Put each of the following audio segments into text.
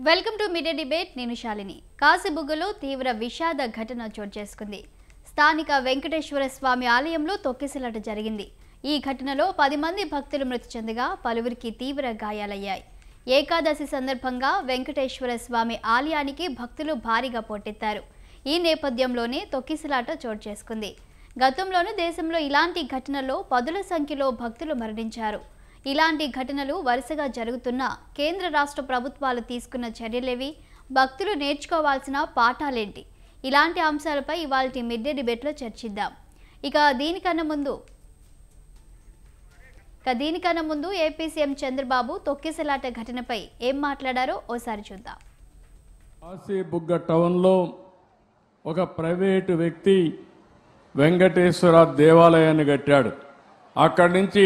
Welcome to media debate. నేను శాలిని. కాశీబుగ్గలో తీవ్ర విషాద ఘటన చోటు చేసుకుంది. స్థానిక వెంకటేశ్వర స్వామి ఆలయంలో తొక్కిసలాట జరిగింది. ఈ ఘటనలో 10 మంది భక్తులు మృతి చెందగా పలువురికి తీవ్ర గాయాలయ్యాయి. ఏకాదశి సందర్భంగా వెంకటేశ్వర స్వామి ఆలయానికి భక్తులు భారీగా పోటెత్తారు. ఈ నేపథ్యంలోనే తొక్కిసలాట చోటు చేసుకుంది. గతంలోనూ దేశంలో ఇలాంటి ఘటనల్లో పదుల సంఖ్యలో భక్తులు మరణించారు. ఇలాంటి ఘటనలు వరుసగా జరుగుతున్న కేంద్ర రాష్ట్ర ప్రభుత్వాలు తీసుకున్న చర్యలేవి, భక్తులు నేర్చుకోవాల్సిన పాఠాలేంటి? ఇలాంటి అంశాలపై ఇవాల్టి మిడ్ డే డిబేట్లో చర్చిద్దాం. ఇక దీనికన్నా ముందు ఏపీ సీఎం చంద్రబాబు తొక్కిసలాట ఘటనపై ఏం మాట్లాడారో ఓసారి చూద్దాం. కాశీబుగ్గ టౌన్లో ఒక ప్రైవేటు వ్యక్తి వెంకటేశ్వర దేవాలయాన్ని కట్టాడు. అక్కడి నుంచి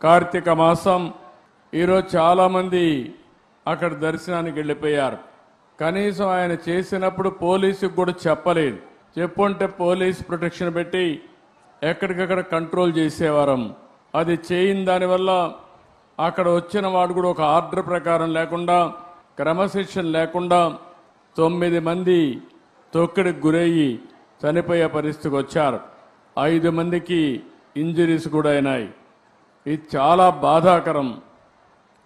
కార్తీక మాసం ఈరోజు చాలామంది అక్కడ దర్శనానికి వెళ్ళిపోయారు. కనీసం ఆయన చేసినప్పుడు పోలీసుకు కూడా చెప్పలేదు. చెప్పుంటే పోలీస్ ప్రొటెక్షన్ పెట్టి ఎక్కడికక్కడ కంట్రోల్ చేసేవారం. అది చేయని దానివల్ల అక్కడ వచ్చిన వాడు కూడా ఒక ఆర్డర్ ప్రకారం లేకుండా, క్రమశిక్షణ లేకుండా 9 మంది తొక్కిడికి గురయ్యి చనిపోయే పరిస్థితికి వచ్చారు. 5 మందికి ఇంజరీస్ కూడా అయినాయి. ఇది చాలా బాధాకరం.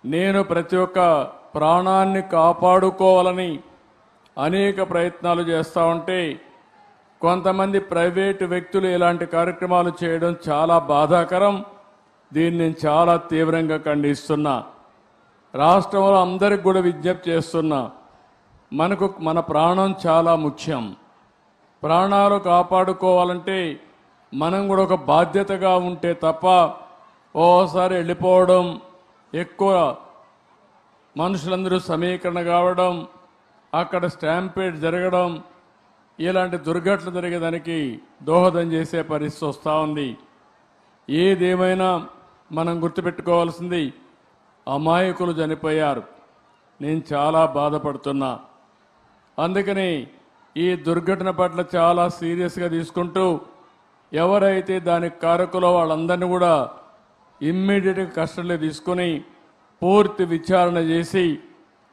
నేను ప్రతి ఒక్క ప్రాణాన్ని కాపాడుకోవాలని అనేక ప్రయత్నాలు చేస్తూ ఉంటే కొంతమంది ప్రైవేటు వ్యక్తులు ఇలాంటి కార్యక్రమాలు చేయడం చాలా బాధాకరం. దీన్ని నేను చాలా తీవ్రంగా ఖండిస్తున్నా. రాష్ట్రంలో అందరికి కూడా విజ్ఞప్తి చేస్తున్నా, మన ప్రాణం చాలా ముఖ్యం. ప్రాణాలు కాపాడుకోవాలంటే మనం కూడా ఒక బాధ్యతగా ఉంటే తప్ప ఓసారి వెళ్ళిపోవడం, ఎక్కువ మనుషులందరూ సమీకరణ కావడం, అక్కడ స్టాంపేడ్ జరగడం, ఇలాంటి దుర్ఘటనలు జరిగేదానికి దోహదం చేసే పరిస్థితి వస్తూ ఉంది. ఏదేమైనా మనం గుర్తుపెట్టుకోవాల్సింది, అమాయకులు చనిపోయారు. నేను చాలా బాధపడుతున్నా. అందుకని ఈ దుర్ఘటన పట్ల చాలా సీరియస్గా తీసుకుంటూ ఎవరైతే దానికి కారకులో వాళ్ళందరినీ కూడా ఇమ్మీడియట్గా కస్టడీలో తీసుకొని పూర్తి విచారణ చేసి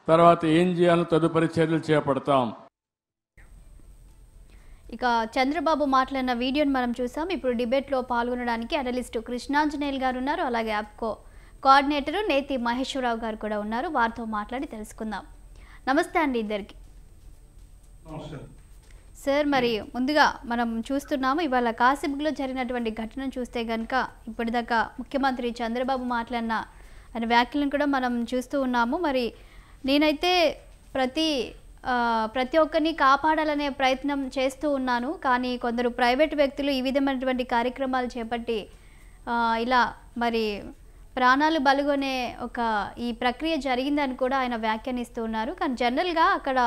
తర్వాత ఏం చేయాలో తదుపరి చర్యలు చేపడతాం. ఇక చంద్రబాబు మాట్లాడిన వీడియోని మనం చూసాం. ఇప్పుడు డిబేట్లో పాల్గొనడానికి అనలిస్టు కృష్ణాంజనేయులు గారు ఉన్నారు. అలాగే యాప్కో కోఆర్డినేటర్ నేతి మహేశ్వరరావు గారు కూడా ఉన్నారు. వారితో మాట్లాడి తెలుసుకుందాం. నమస్తే అండి ఇద్దరికి. సార్, మరి ముందుగా మనం చూస్తున్నాము ఇవాళ కాశీబుగ్లో జరిగినటువంటి ఘటనను చూస్తే కనుక ఇప్పటిదాకా ముఖ్యమంత్రి చంద్రబాబు మాట్లాడిన ఆయన వ్యాఖ్యలను కూడా మనం చూస్తూ ఉన్నాము. మరి నేనైతే ప్రతి ఒక్కరిని కాపాడాలనే ప్రయత్నం చేస్తూ ఉన్నాను, కానీ కొందరు ప్రైవేట్ వ్యక్తులు ఈ విధమైనటువంటి కార్యక్రమాలు చేపట్టి ఇలా మరి ప్రాణాలు బలుగొనే ఈ ప్రక్రియ జరిగిందని కూడా ఆయన వ్యాఖ్యానిస్తూ ఉన్నారు. కానీ జనరల్గా అక్కడ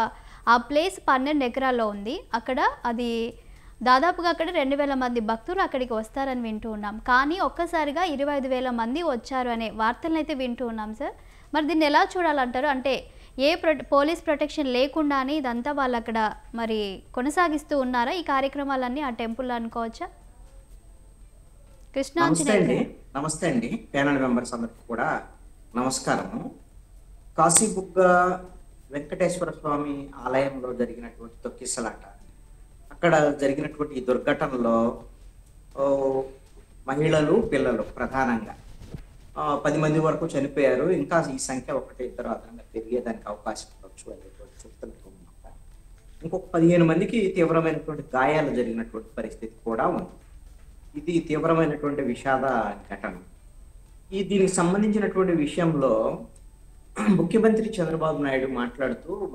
ఆ ప్లేస్ 12 ఎకరాల్లో ఉంది. అక్కడ అది దాదాపుగా అక్కడ 2000 మంది భక్తులు అక్కడికి వస్తారని వింటూ ఉన్నాం. కానీ ఒక్కసారిగా 25,000 మంది వచ్చారు అనే వార్తలను అయితే వింటూ ఉన్నాం సార్. మరి దీన్ని ఎలా చూడాలంటారు? అంటే పోలీస్ ప్రొటెక్షన్ లేకుండానే ఇదంతా వాళ్ళు అక్కడ మరి కొనసాగిస్తూ ఉన్నారా ఈ కార్యక్రమాలన్నీ ఆ టెంపుల్లో అనుకోవచ్చా? కృష్ణాంజనేయులు. నమస్తే అండి, ప్యానల్ మెంబర్స్ అందరికి కూడా నమస్కారము. కాశీబుగ్గ వెంకటేశ్వర స్వామి ఆలయంలో జరిగినటువంటి తొక్కిసలాట, అక్కడ జరిగినటువంటి ఈ దుర్ఘటనలో మహిళలు, పిల్లలు ప్రధానంగా 10 మంది వరకు చనిపోయారు. ఇంకా ఈ సంఖ్య 1-2 అదనంగా పెరిగేదానికి అవకాశం ఉండొచ్చు అనేటువంటి చూస్తున్నట్టు ఉన్నాం. ఇంకొక 15 మందికి తీవ్రమైనటువంటి గాయాలు జరిగినటువంటి పరిస్థితి కూడా ఉంది. ఇది తీవ్రమైనటువంటి విషాద ఘటన. దీనికి సంబంధించినటువంటి విషయంలో ముఖ్యమంత్రి చంద్రబాబు నాయుడు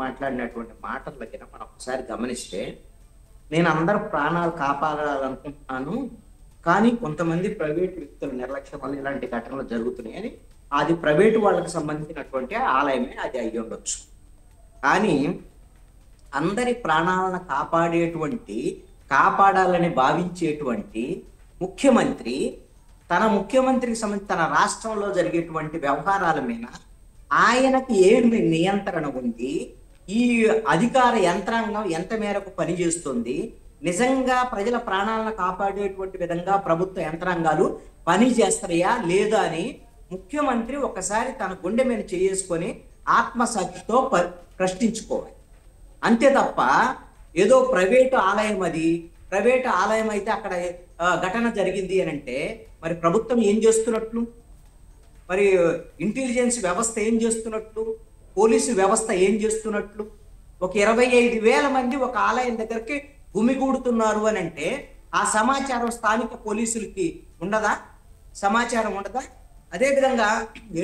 మాట్లాడినటువంటి మాటల దగ్గర మనం ఒకసారి గమనిస్తే, నేను అందరు ప్రాణాలు కాపాడాలనుకుంటున్నాను, కానీ కొంతమంది ప్రైవేటు వ్యక్తుల నిర్లక్ష్యం వల్ల ఇలాంటి ఘటనలు జరుగుతున్నాయని, అది ప్రైవేటు వాళ్ళకి సంబంధించినటువంటి ఆలయమే అది అయ్యి ఉండొచ్చు. కానీ అందరి ప్రాణాలను కాపాడాలని భావించేటువంటి ముఖ్యమంత్రి ముఖ్యమంత్రికి సంబంధించి తన రాష్ట్రంలో జరిగేటువంటి వ్యవహారాల మీద ఆయనకి ఏమి నియంత్రణ ఉంది, ఈ అధికార యంత్రాంగం ఎంత మేరకు పనిచేస్తుంది, నిజంగా ప్రజల ప్రాణాలను కాపాడేటువంటి విధంగా ప్రభుత్వ యంత్రాంగాలు పని చేస్తాయా లేదా అని ముఖ్యమంత్రి ఒకసారి తన గుండె మీద చేసుకొని ఆత్మసాక్షితో ప్రశ్నించుకోవాలి. అంతే తప్ప ఏదో ప్రైవేటు ఆలయం, అది ప్రైవేటు ఆలయం అయితే అక్కడ ఘటన జరిగింది అని అంటే మరి ప్రభుత్వం ఏం చేస్తున్నట్లు, మరి ఇంటెలిజెన్స్ వ్యవస్థ ఏం చేస్తున్నట్లు, పోలీసు వ్యవస్థ ఏం చేస్తున్నట్లు? ఒక 25,000 మంది ఒక ఆలయం దగ్గరికి గుమిగూడుతున్నారు అని అంటే ఆ సమాచారం స్థానిక పోలీసులకి ఉండదా? సమాచారం ఉండదా? అదేవిధంగా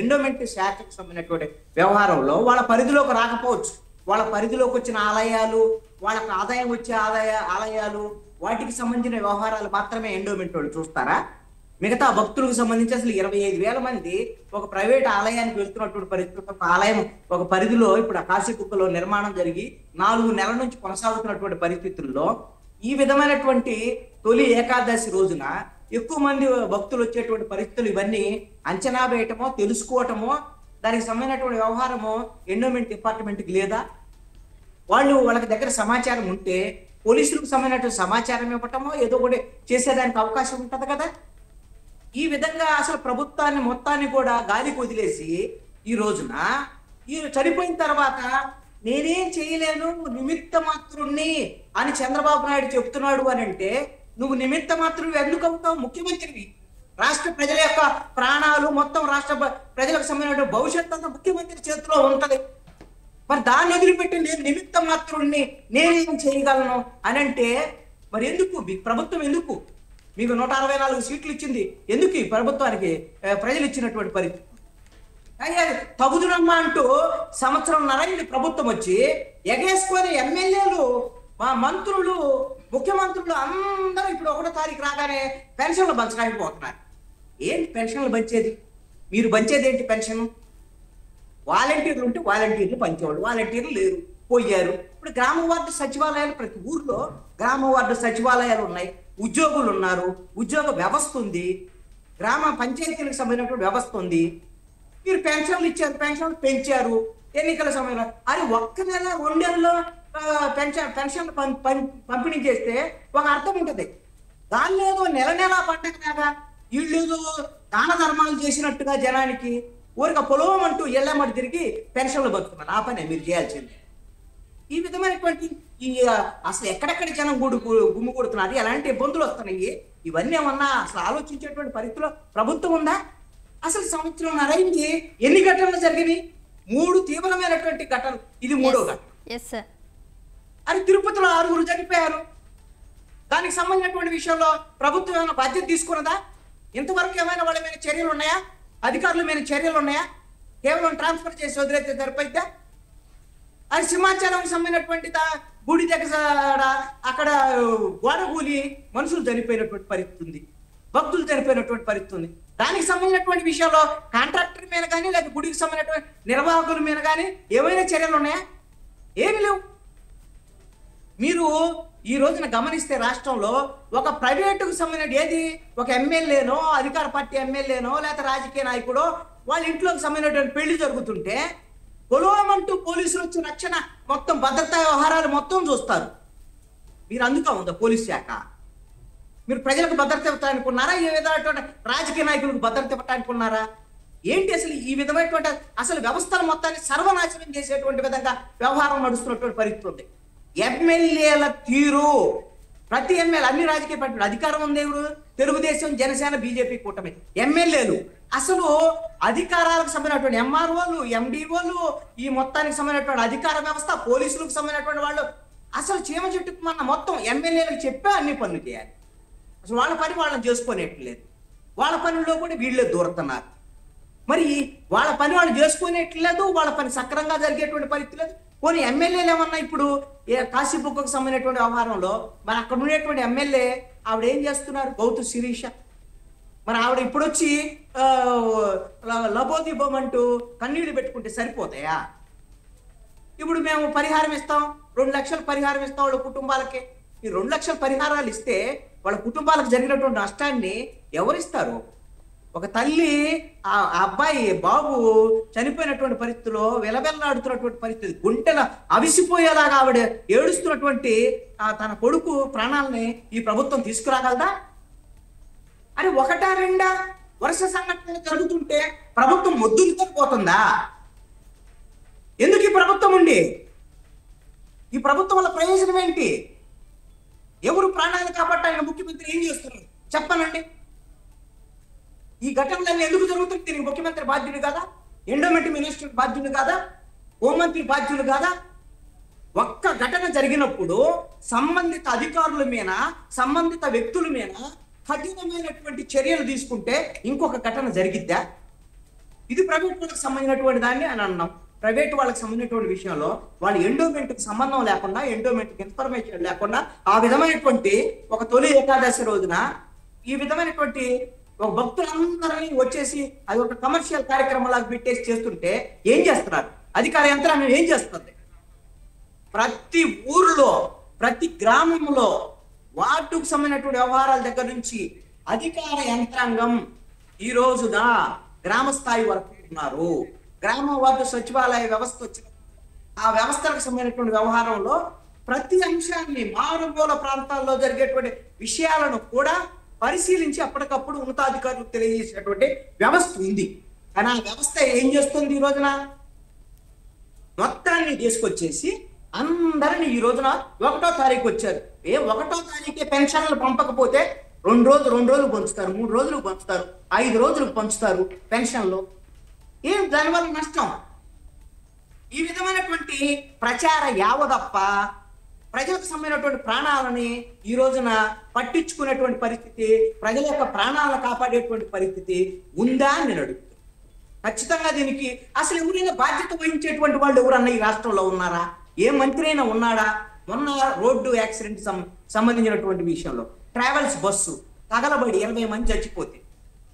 ఎండోమెంట్ శాఖకు సంబంధించినటువంటి వ్యవహారంలో వాళ్ళ పరిధిలోకి రాకపోవచ్చు. వాళ్ళ పరిధిలోకి వచ్చిన ఆలయాలు, వాళ్ళకు ఆదాయం వచ్చే ఆలయాలు, వాటికి సంబంధించిన వ్యవహారాలు మాత్రమే ఎండోమెంట్ వాళ్ళు చూస్తారా? మిగతా భక్తులకు సంబంధించి అసలు 25,000 మంది ఒక ప్రైవేట్ ఆలయానికి వెళ్తున్నటువంటి పరిస్థితి, ఒక ఆలయం ఒక పరిధిలో ఇప్పుడు కాశీబుగ్గలో నిర్మాణం జరిగి 4 నెలల నుంచి కొనసాగుతున్నటువంటి పరిస్థితుల్లో ఈ విధమైనటువంటి తొలి ఏకాదశి రోజున ఎక్కువ మంది భక్తులు వచ్చేటువంటి పరిస్థితులు ఇవన్నీ అంచనా వేయటమో తెలుసుకోవటమో దానికి సంబంధించినటువంటి వ్యవహారము ఎండోమెంట్ డిపార్ట్మెంట్కి లేదా? వాళ్ళకి దగ్గర సమాచారం ఉంటే పోలీసులకు సంబంధించినటువంటి సమాచారం ఇవ్వటమో ఏదో ఒకటి చేసేదానికి అవకాశం ఉంటుంది కదా. ఈ విధంగా అసలు ప్రభుత్వాన్ని మొత్తాన్ని కూడా గాలికి వదిలేసి ఈ రోజున చనిపోయిన తర్వాత నేనేం చేయలేను, నిమిత్త మాత్రుణ్ణి అని చంద్రబాబు నాయుడు చెప్తున్నాడు అని అంటే నువ్వు నిమిత్త మాత్రుడు ఎందుకు అవుతావు? ముఖ్యమంత్రివి. రాష్ట్ర ప్రజల యొక్క ప్రాణాలు, మొత్తం రాష్ట్ర ప్రజలకు సంబంధించిన భవిష్యత్తు అంతా ముఖ్యమంత్రి చేతిలో ఉంటది. మరి దాన్ని వదిలిపెట్టి నేను నిమిత్త మాత్రుడిని, నేనేం చేయగలను అని అంటే మరి ఎందుకు ప్రభుత్వం? ఎందుకు మీకు 164 సీట్లు ఇచ్చింది? ఎందుకు ఈ ప్రభుత్వానికి ప్రజలు ఇచ్చినటువంటి పరిస్థితి? తగుదునమ్మా అంటూ సంవత్సరంన్నర ప్రభుత్వం వచ్చి ఎగేసుకొని ఎమ్మెల్యేలు, మా మంత్రులు, ముఖ్యమంత్రులు అందరూ ఇప్పుడు 1వ తారీఖు రాగానే పెన్షన్లు పంచడానికి పోతున్నారు. ఏంటి పెన్షన్లు పంచేది? మీరు పంచేది ఏంటి పెన్షన్? వాలంటీర్లు ఉంటే వాలంటీర్లు పంచేవాళ్ళు, వాలంటీర్లు లేరు, పోయారు. ఇప్పుడు గ్రామ వార్డు సచివాలయాలు, ప్రతి ఊర్లో గ్రామ వార్డు సచివాలయాలు ఉన్నాయి, ఉద్యోగులు ఉన్నారు, ఉద్యోగ వ్యవస్థ ఉంది, గ్రామ పంచాయతీలకు సంబంధించినటువంటి వ్యవస్థ ఉంది. మీరు పెన్షన్లు ఇచ్చారు, పెన్షన్లు పెంచారు ఎన్నికల సమయంలో. అది 1 నెల 2 నెలల్లో పెన్షన్ పంపిణీ చేస్తే ఒక అర్థం ఉంటుంది. దానిలో ఏదో నెల పండగలాగా వీళ్ళు దాన ధర్మాలు చేసినట్టుగా జనానికి ఊరిక పొలం అంటూ ఎల్లమ్మడి తిరిగి పెన్షన్లు బతుకున్నారు. ఆ పని మీరు చేయాల్సింది. ఈ విధమైనటువంటి అసలు ఎక్కడెక్కడ జనం గుమ్మిగూడుతున్నారు, ఎలాంటి ఇబ్బందులు వస్తున్నాయి, ఇవన్నీ ఏమన్నా అసలు ఆలోచించేటువంటి పరిస్థితిలో ప్రభుత్వం ఉందా? అసలు సంవత్సరంన్నర అయింది, ఎన్ని ఘటనలు జరిగినాయి? 3 తీవ్రమైనటువంటి ఘటనలు, ఇది 3వ ఘటన. అది తిరుపతిలో 6 చనిపోయారు. దానికి సంబంధించినటువంటి విషయంలో ప్రభుత్వం ఏమైనా బాధ్యత తీసుకున్నదా? ఇంతవరకు ఏమైనా వాళ్ళ మీద చర్యలు ఉన్నాయా? అధికారుల మీద చర్యలు ఉన్నాయా? కేవలం ట్రాన్స్ఫర్ చేసి వదిలేస్తే సరిపోయిద్దా? అది సింహాచలం సంబంధించినటువంటి గుడి దగ్గర అక్కడ గోడ కూలి మనుషులు చనిపోయినటువంటి పరిస్థితి ఉంది, భక్తులు చనిపోయినటువంటి పరిస్థితి ఉంది. దానికి సంబంధించినటువంటి విషయంలో కాంట్రాక్టర్ మీద కానీ లేదా గుడికి సంబంధించినటువంటి నిర్వాహకుల మీద కానీ ఏమైనా చర్యలు ఉన్నాయా? ఏమి లేవు. మీరు ఈ రోజున గమనిస్తే రాష్ట్రంలో ఒక ప్రైవేటుకు సంబంధించిన ఏది ఒక ఎమ్మెల్యేనో, అధికార పార్టీ ఎమ్మెల్యేనో లేదా రాజకీయ నాయకుడో వాళ్ళ ఇంట్లోకి సంబంధించినటువంటి పెళ్లి జరుగుతుంటే పొలమంటూ పోలీసులు వచ్చి రక్షణ మొత్తం భద్రతా వ్యవహారాలు మొత్తం చూస్తారు. మీరు అందుకే ఉందా పోలీస్ శాఖ? మీరు ప్రజలకు భద్రత ఇవ్వటానుకున్నారా? ఏ విధమైనటువంటి రాజకీయ నాయకులకు భద్రత ఇవ్వటానుకున్నారా? ఏంటి అసలు ఈ విధమైనటువంటి అసలు వ్యవస్థల మొత్తాన్ని సర్వనాశనం చేసేటువంటి విధంగా వ్యవహారం నడుస్తున్నటువంటి పరిస్థితి ఉంది. ఎమ్మెల్యేల తీరు, ప్రతి ఎమ్మెల్యే, అన్ని రాజకీయ పార్టీలు అధికారం ఉంది ఎవరు? తెలుగుదేశం, జనసేన, బీజేపీ కూటమి. ఎమ్మెల్యేలు అసలు అధికారాలకు సంబంధించినటువంటి ఎంఆర్ఓలు, ఎండిఓలు, ఈ మొత్తానికి సంబంధించినటువంటి అధికార వ్యవస్థ, పోలీసులకు సంబంధించినటువంటి వాళ్ళు అసలు చీమ చెట్టుకు మన మొత్తం ఎమ్మెల్యేలకు చెప్పే అన్ని పనులు చేయాలి. అసలు వాళ్ళ పని వాళ్ళని చేసుకునేట్లేదు. వాళ్ళ పనుల్లో కూడా వీళ్ళే దూరుతున్నారు. మరి వాళ్ళ పని వాళ్ళు చేసుకునేట్లేదు, వాళ్ళ పని సక్రమంగా జరిగేటువంటి పరిస్థితి లేదు. పోనీ ఎమ్మెల్యేలు ఏమన్నా ఇప్పుడు కాశీబుగ్గకు సంబంధించినటువంటి వ్యవహారంలో మరి అక్కడ ఉండేటువంటి ఎమ్మెల్యే ఆవిడ ఏం చేస్తున్నారు? గౌతు శిరీష. మరి ఆవిడ ఇప్పుడు వచ్చి లబోదిబోమంటూ కన్నీళ్లు పెట్టుకుంటే సరిపోతాయా? ఇప్పుడు మేము పరిహారం ఇస్తాం, 2 లక్షలు పరిహారం ఇస్తాం వాళ్ళ కుటుంబాలకి. ఈ 2 లక్షల పరిహారాలు ఇస్తే వాళ్ళ కుటుంబాలకు జరిగినటువంటి నష్టాన్ని ఎవరిస్తారు? ఒక తల్లి ఆ అబ్బాయి బాబు చనిపోయినటువంటి పరిస్థితిలో విలవెల్లాడుతున్నటువంటి పరిస్థితి, గుంటెల అవిసిపోయేలాగా ఆవిడ ఏడుస్తున్నటువంటి తన కొడుకు ప్రాణాలని ఈ ప్రభుత్వం తీసుకురాగలదా? అని 1, 2 వరుస సంఘటనలు జరుగుతుంటే ప్రభుత్వం మొద్దులతో పోతుందా? ఎందుకు ఈ ప్రభుత్వం ఉండి? ఈ ప్రభుత్వం వల్ల ప్రయోజనం ఏంటి? ఎవరు ప్రాణాలు కాపాడాలని ముఖ్యమంత్రి ఏం చేస్తున్నారు చెప్పనండి. ఈ ఘటనలన్నీ ఎందుకు జరుగుతుంది? దీనికి ముఖ్యమంత్రి బాధ్యుడు కాదా? ఎండోమెంట్ మినిస్టర్ బాధ్యుడు కాదా? హోంమంత్రి బాధ్యుడు కాదా? ఒక్క ఘటన జరిగినప్పుడు సంబంధిత అధికారుల మీద, సంబంధిత వ్యక్తుల మీద కఠినమైనటువంటి చర్యలు తీసుకుంటే ఇంకొక ఘటన జరిగిద్దా? ఇది ప్రైవేట్ వాళ్ళకి సంబంధించినటువంటి దాన్ని అని అన్నాం. ప్రైవేట్ వాళ్ళకి సంబంధించినటువంటి విషయంలో వాళ్ళు ఎండోమెంట్కి సంబంధం లేకుండా, ఎండోమెంట్కి ఇన్ఫర్మేషన్ లేకుండా ఆ విధమైనటువంటి ఒక తొలి ఏకాదశి రోజున ఈ విధమైనటువంటి ఒక భక్తులందరినీ వచ్చేసి అది ఒక కమర్షియల్ కార్యక్రమంలాగా పెట్టేసి చేస్తుంటే ఏం చేస్తున్నారు? అధికార యంత్రాంగం ఏం చేస్తుంది? ప్రతి ఊర్లో, ప్రతి గ్రామంలో వార్డుకు సంబంధించినటువంటి వ్యవహారాల దగ్గర నుంచి అధికార యంత్రాంగం ఈ రోజున గ్రామ స్థాయి వరకు ఉన్నారు. గ్రామ వార్డు సచివాలయ వ్యవస్థ వచ్చిన ఆ వ్యవస్థలకు సంబంధించినటువంటి వ్యవహారంలో ప్రతి అంశాన్ని, మారుమూల ప్రాంతాల్లో జరిగేటువంటి విషయాలను కూడా పరిశీలించి అప్పటికప్పుడు ఉన్నతాధికారులకు తెలియజేసేటువంటి వ్యవస్థ ఉంది. కానీ ఆ వ్యవస్థ ఏం చేస్తుంది? ఈ రోజున మొత్తాన్ని తీసుకొచ్చేసి అందరిని ఈ రోజున 1వ తారీఖు వచ్చారు. 1వ తారీఖే పెన్షన్లు పంపకపోతే 2 రోజులు పంచుతారు, 3 రోజులు పంచుతారు, 5 రోజులకు పంచుతారు పెన్షన్లు. ఏం దానివల్ల నష్టం? ఈ విధమైనటువంటి ప్రచార యావదప్ప ప్రజలకు సంబంధించినటువంటి ప్రాణాలని ఈ రోజున పట్టించుకునేటువంటి పరిస్థితి, ప్రజల యొక్క ప్రాణాలను కాపాడేటువంటి పరిస్థితి ఉందా అని నేను అడుగుతాను. ఖచ్చితంగా దీనికి అసలు ఎవరైనా బాధ్యత వహించేటువంటి వాళ్ళు ఎవరన్నా ఈ రాష్ట్రంలో ఉన్నారా? ఏ మంత్రి అయినా ఉన్నాడా? మొన్న రోడ్డు యాక్సిడెంట్ సంబంధించినటువంటి విషయంలో ట్రావెల్స్ బస్సు తగలబడి 20 మంది చచ్చిపోతే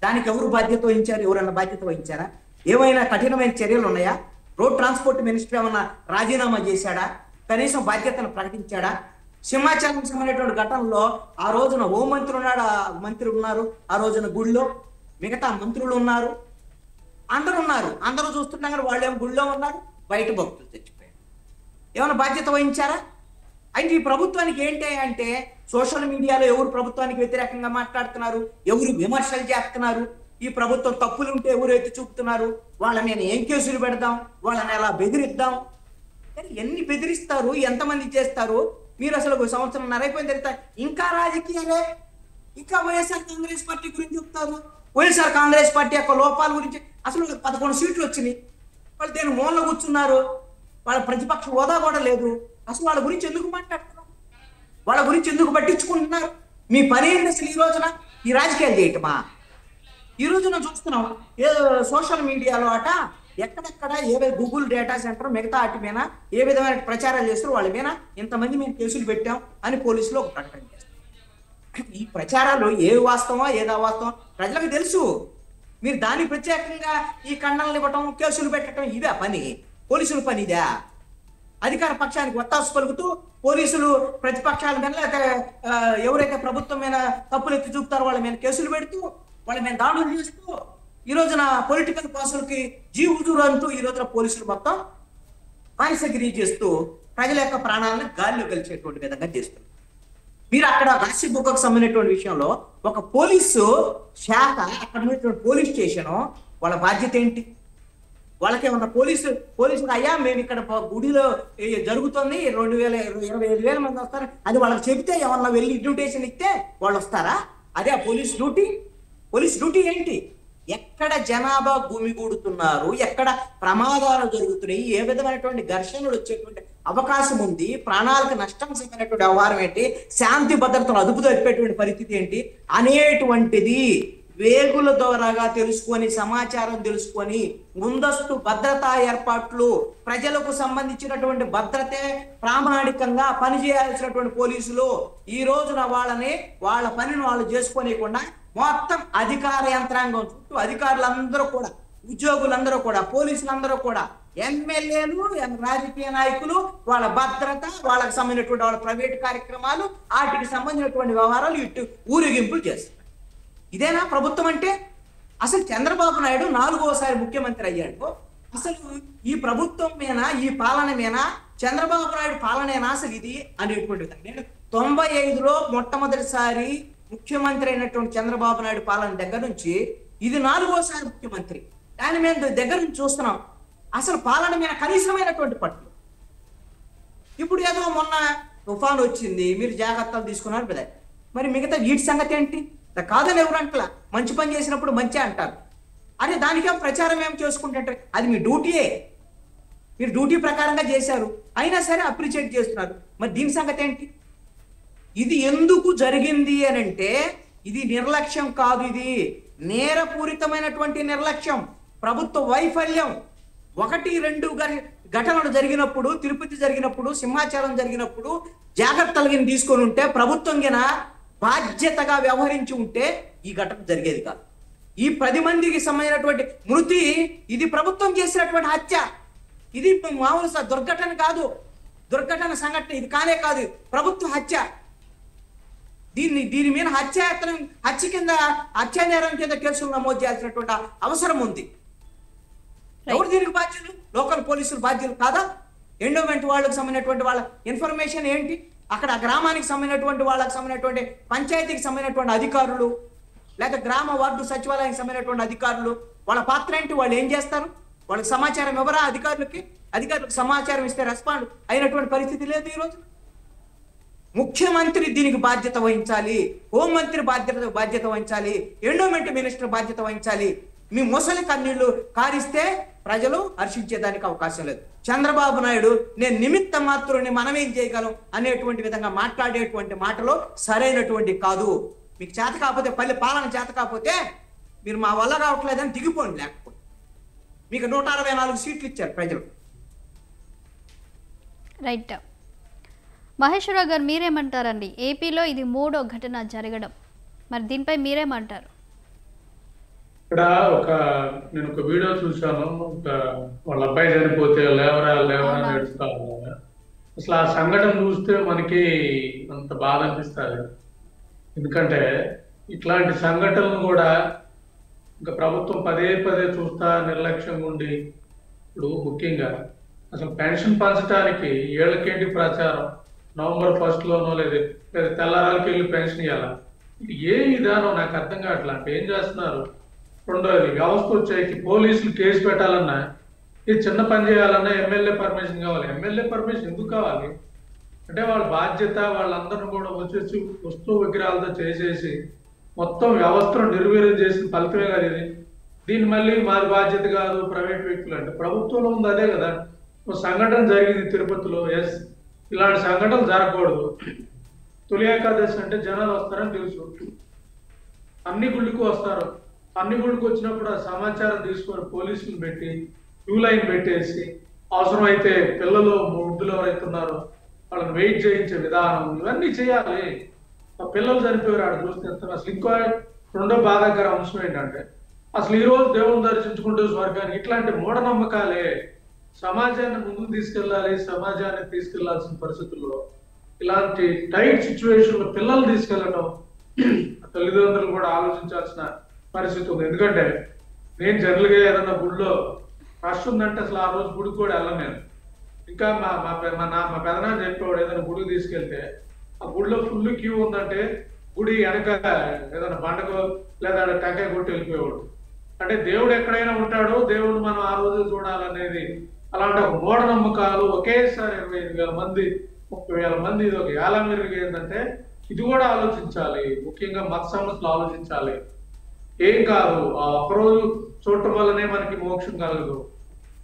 దానికి ఎవరు బాధ్యత వహించారు? ఎవరన్నా బాధ్యత వహించారా? ఏమైనా కఠినమైన చర్యలు ఉన్నాయా? రోడ్ ట్రాన్స్పోర్ట్ మినిస్టర్ ఏమన్నా రాజీనామా చేశాడా? కనీసం బాధ్యతను ప్రకటించాడా? సింహాచలం సంబంధించినటువంటి ఘటనలో ఆ రోజున హోంమంత్రి ఉన్నాడు, మంత్రి ఉన్నారు, ఆ రోజున గుడిలో మిగతా మంత్రులు ఉన్నారు, అందరూ ఉన్నారు. అందరూ చూస్తుండగా వాళ్ళు ఏమో గుడిలో ఉన్నారు, బయట భక్తులు చచ్చిపోయారు. ఏమైనా బాధ్యత వహించారా? అయితే ఈ ప్రభుత్వానికి ఏంటి అంటే సోషల్ మీడియాలో ఎవరు ప్రభుత్వానికి వ్యతిరేకంగా మాట్లాడుతున్నారు, ఎవరు విమర్శలు చేస్తున్నారు, ఈ ప్రభుత్వం తప్పులు ఉంటే ఎవరు ఎత్తి చూపుతున్నారు, వాళ్ళ మీద ఏం కేసులు పెడదాం, వాళ్ళని ఎలా బెదిరిద్దాం, ఎన్ని బెదిరిస్తారు, ఎంతమంది చేస్తారు? మీరు అసలు 1 సంవత్సరంన్నర అయిపోయిన తర్వాత ఇంకా రాజకీయాలే, ఇంకా వైఎస్ఆర్ కాంగ్రెస్ పార్టీ గురించి చెప్తారు. వైఎస్ఆర్ కాంగ్రెస్ పార్టీ యొక్క లోపాల గురించి అసలు 11 సీట్లు వచ్చినాయి, వాళ్ళు దేని మూలలో కూర్చున్నారు, వాళ్ళ ప్రతిపక్ష హోదా కూడా లేదు. అసలు వాళ్ళ గురించి ఎందుకు మాట్లాడుతున్నారు? వాళ్ళ గురించి ఎందుకు పట్టించుకుంటున్నారు? మీ పని ఏంటి అసలు? ఈ రోజున ఈ రాజకీయాలు చేయటమా? ఈ రోజున చూస్తున్నాం సోషల్ మీడియాలో అట ఎక్కడెక్కడ గూగుల్ డేటా సెంటర్ మిగతా వాటి మీద ఏ విధమైన ప్రచారాలు చేస్తారు, వాళ్ళ మీద ఇంతమంది మేము కేసులు పెట్టాం అని పోలీసులు ఒక ప్రకటన చేస్తారు. ఈ ప్రచారాలు ఏ వాస్తవం ఏదో అవాస్తవం ప్రజలకు తెలుసు. మీరు దాన్ని ప్రత్యేకంగా ఈ ఖండనలు ఇవ్వటం, కేసులు పెట్టడం ఇదే పని? పోలీసుల పని ఇదే? అధికార పక్షానికి ఒత్తాసు పలుకుతూ పోలీసులు ప్రతిపక్షాల మీద ఎవరైతే ప్రభుత్వం మీద తప్పులు ఎత్తి చూపుతారో వాళ్ళ మీద కేసులు పెడుతూ, వాళ్ళ మీద దాడులు చేస్తూ, ఈ రోజున పొలిటికల్ పాసులకి జీవుజూరు అంటూ ఈ రోజున పోలీసులు మొత్తం బానిసగిరి చేస్తూ ప్రజల యొక్క ప్రాణాలను గాలిలో కలిసేటువంటి విధంగా చేస్తారు. మీరు అక్కడ రాశిబుక్కకు సంబంధించినటువంటి విషయంలో ఒక పోలీసు శాఖ, అక్కడ ఉన్నటువంటి పోలీస్ స్టేషన్ వాళ్ళ బాధ్యత ఏంటి? వాళ్ళకేమన్నా పోలీసులు అయ్యా మేము ఇక్కడ గుడిలో జరుగుతుంది 25,000 మంది వస్తారు అది వాళ్ళకి చెబితే ఏమన్నా వెళ్ళి ఇన్విటేషన్ ఇస్తే వాళ్ళు వస్తారా? అదే ఆ పోలీస్ డ్యూటీ. పోలీస్ డ్యూటీ ఏంటి? ఎక్కడ జనాభా గుమిగూడుతున్నారు, ఎక్కడ ప్రమాదాలు జరుగుతున్నాయి, ఏ విధమైనటువంటి ఘర్షణలు వచ్చేటువంటి అవకాశం ఉంది, ప్రాణాలకు నష్టం చెందినటువంటి వ్యవహారం ఏంటి, శాంతి భద్రతలు అదుపు తప్పేటువంటి పరిస్థితి ఏంటి అనేటువంటిది వేగుల ద్వారాగా తెలుసుకొని, సమాచారం తెలుసుకొని, ముందస్తు భద్రతా ఏర్పాట్లు, ప్రజలకు సంబంధించినటువంటి భద్రతే ప్రామాణికంగా పనిచేయాల్సినటువంటి పోలీసులు ఈ రోజున వాళ్ళ పనిని వాళ్ళు చేసుకోనికుండా మొత్తం అధికార యంత్రాంగం చుట్టూ అధికారులందరూ కూడా, ఉద్యోగులందరూ కూడా, పోలీసులందరూ కూడా, ఎమ్మెల్యేలు, రాజకీయ నాయకులు, వాళ్ళ భద్రత, వాళ్ళకి సంబంధించినటువంటి వాళ్ళ ప్రైవేట్ కార్యక్రమాలు, వాటికి సంబంధించినటువంటి వ్యవహారాలు ఇటు ఊరేగింపులు చేస్తారు. ఇదేనా ప్రభుత్వం అంటే? అసలు చంద్రబాబు నాయుడు 4వసారి ముఖ్యమంత్రి అయ్యాడు. అసలు ఈ ప్రభుత్వం మీద, ఈ పాలన మీద చంద్రబాబు నాయుడు పాలనేనా అసలు ఇది అనేటువంటిది? నేను 95లో మొట్టమొదటిసారి ముఖ్యమంత్రి అయినటువంటి చంద్రబాబు నాయుడు పాలన దగ్గర నుంచి ఇది 4వసారి ముఖ్యమంత్రి. దాని మీద దగ్గర నుంచి చూస్తున్నాం. అసలు పాలన మీద కనీసమైనటువంటి పట్టు. ఇప్పుడు ఏదో మొన్న తుఫాను వచ్చింది, మీరు జాగ్రత్తలు తీసుకున్నారు కదా, మరి మిగతా వీటి సంగతి ఏంటి? కాదని ఎవరు అంటలా, మంచి పని చేసినప్పుడు మంచి అంటారు. అరే దానికేం ప్రచారం ఏం చేసుకుంటే అది మీ డ్యూటీయే, మీరు డ్యూటీ ప్రకారంగా చేశారు, అయినా సరే అప్రిషియేట్ చేస్తున్నారు. మరి దీని సంగతి ఏంటి? ఇది ఎందుకు జరిగింది అని అంటే ఇది నిర్లక్ష్యం కాదు, ఇది నేరపూరితమైనటువంటి నిర్లక్ష్యం, ప్రభుత్వ వైఫల్యం. 1-2 ఘటనలు జరిగినప్పుడు, తిరుపతి జరిగినప్పుడు, సింహాచలం జరిగినప్పుడు జాగ్రత్తలు తీసుకొని ఉంటే, ప్రభుత్వం గిన బాధ్యతగా వ్యవహరించి ఉంటే ఈ ఘటన జరిగేది కాదు. ఈ 10 మందికి సంబంధించినటువంటి మృతి ఇది ప్రభుత్వం చేసినటువంటి హత్య. ఇది మామూలు దుర్ఘటన కాదు, దుర్ఘటన సంఘటన ఇది కానే కాదు, ప్రభుత్వ హత్య. దీని మీద హత్య కింద హత్య నేరం కింద కేసులు నమోదు చేయాల్సినటువంటి అవసరం ఉంది. ఎవరు దీనికి బాధ్యులు? లోకల్ పోలీసులు బాధ్యులు కాదా? ఎండోమెంట్ వాళ్ళకి సంబంధించినటువంటి వాళ్ళ ఇన్ఫర్మేషన్ ఏంటి? అక్కడ గ్రామానికి సంబంధించినటువంటి వాళ్ళకి సంబంధించినటువంటి పంచాయతీకి సంబంధించినటువంటి అధికారులు, లేక గ్రామ వార్డు సచివాలయానికి సంబంధించినటువంటి అధికారులు, వాళ్ళ పాత్ర ఏంటి? వాళ్ళు ఏం చేస్తారు? వాళ్ళకి సమాచారం ఎవరా? అధికారులకు సమాచారం ఇస్తే రెస్పాండ్ అయినటువంటి పరిస్థితి లేదు ఈరోజు. ముఖ్యమంత్రి దీనికి బాధ్యత వహించాలి, హోంమంత్రి బాధ్యత వహించాలి, ఎండోమెంట్ మినిస్టర్ బాధ్యత వహించాలి. మీ ముసలి కన్నీళ్లు కారిస్తే ప్రజలు హర్షించేదానికి అవకాశం లేదు. చంద్రబాబు నాయుడు నేను నిమిత్త మాత్రుని, మనమేం చేయగలం అనేటువంటి విధంగా మాట్లాడేటువంటి మాటలు సరైనటువంటి కాదు. మీకు చేత కాకపోతే, పాలన చేత కాకపోతే మీరు మా వల్ల రావట్లేదని దిగిపోండి. లేకపోతే మీకు 164 సీట్లు ఇచ్చారు ప్రజలు. రైట్. మహేశ్వరరావు గారు మీరేమంటారండి? ఏపీలో ఇది 3వ ఘటన జరగడం, మరి దీనిపై మీరేమంటారు? ఇక్కడ నేను ఒక వీడియో చూశాను, వాళ్ళ అబ్బాయి చనిపోతే లేవరా నేడుస్తా ఉన్నారు. అసలు ఆ సంఘటన చూస్తే మనకి అంత బాధ అనిపిస్తుంది. ఎందుకంటే ఇట్లాంటి సంఘటనలు కూడా ఇంకా ప్రభుత్వం పదే చూస్తా నిర్లక్ష్యంగా ఉండి, ఇప్పుడు ముఖ్యంగా అసలు పెన్షన్ పంచడానికి ఏళ్ళకేంటి ప్రచారం, నవంబర్ 1 లేదా తెల్లారాలకి వెళ్ళి పెన్షన్ ఇవ్వాలా? ఇది ఏ విధానం నాకు అర్థం కావట్లా. అంటే ఏం చేస్తున్నారు? రెండోది, వ్యవస్థ వచ్చేకి పోలీసులు కేసు పెట్టాలన్నా, ఇది చిన్న పని చేయాలన్నా ఎమ్మెల్యే పర్మిషన్ కావాలి. ఎమ్మెల్యే పర్మిషన్ ఎందుకు కావాలి? అంటే వాళ్ళ బాధ్యత, వాళ్ళందరినీ కూడా వచ్చేసి వస్తువు విగ్రహాలతో చేసేసి మొత్తం వ్యవస్థను నిర్వీర్యం చేసిన ఫలితమే కదా ఇది. దీన్ని మళ్ళీ మాది బాధ్యత కాదు ప్రైవేట్ వ్యక్తులు అంటే, ప్రభుత్వంలో ఉంది అదే కదా. సంఘటన జరిగింది తిరుపతిలో, ఎస్, ఇలాంటి సంఘటనలు జరగకూడదు. తొలి ఏకాదశి అంటే జనాలు వస్తారని తెలుసు, అన్ని గుళ్ళకు వస్తారు. అన్ని గుళ్ళకు వచ్చినప్పుడు ఆ సమాచారం తీసుకొని పోలీసులు పెట్టి క్యూ లైన్ పెట్టేసి, అవసరమైతే పిల్లలు వృద్ధులు ఎవరైతే ఉన్నారో వాళ్ళని వెయిట్ చేయించే విధానం, ఇవన్నీ చేయాలి. ఆ పిల్లలు చనిపోయారు ఆడ చూస్తే. అసలు ఇంకో రెండో బాధాకర అంశం ఏంటంటే, అసలు ఈ రోజు దేవుని దర్శించుకుంటూ స్వర్గానికి, ఇట్లాంటి మూఢనమ్మకాలే సమాజాన్ని ముందుకు తీసుకెళ్ళాలి. సమాజాన్ని తీసుకెళ్లాల్సిన పరిస్థితుల్లో ఇలాంటి టైట్ సిచ్యువేషన్ లో పిల్లలు తీసుకెళ్లడం తల్లిదండ్రులు కూడా ఆలోచించాల్సిన పరిస్థితి ఉంది. ఎందుకంటే నేను జనరల్ గా ఏదన్నా గుడిలో రష్ ఉందంటే అసలు ఆ రోజు గుడికి కూడా వెళ్ళను నేను. ఇంకా మా పెదనాన్న చెప్పేవాడు, ఏదైనా గుడికి తీసుకెళ్తే ఆ గుడిలో ఫుల్ క్యూ ఉందంటే గుడి వెనక ఏదైనా పండగ లేదా టెంకాయ కొట్టి వెళ్ళిపోయేవాడు. అంటే దేవుడు ఎక్కడైనా ఉంటాడో, దేవుడు మనం ఆ రోజు చూడాలనేది. అలాంటి ఒక మూఢనమ్మకాలు ఒకేసారి 25,000 మంది 30,000 మంది ఇది ఒక ఏలం ఏంటంటే ఇది కూడా ఆలోచించాలి. ముఖ్యంగా మత సమస్యలు ఆలోచించాలి. ఏం కాదు, ఆ ఒక్కరోజు చూడటం వల్లనే మనకి మోక్షం కలగదు.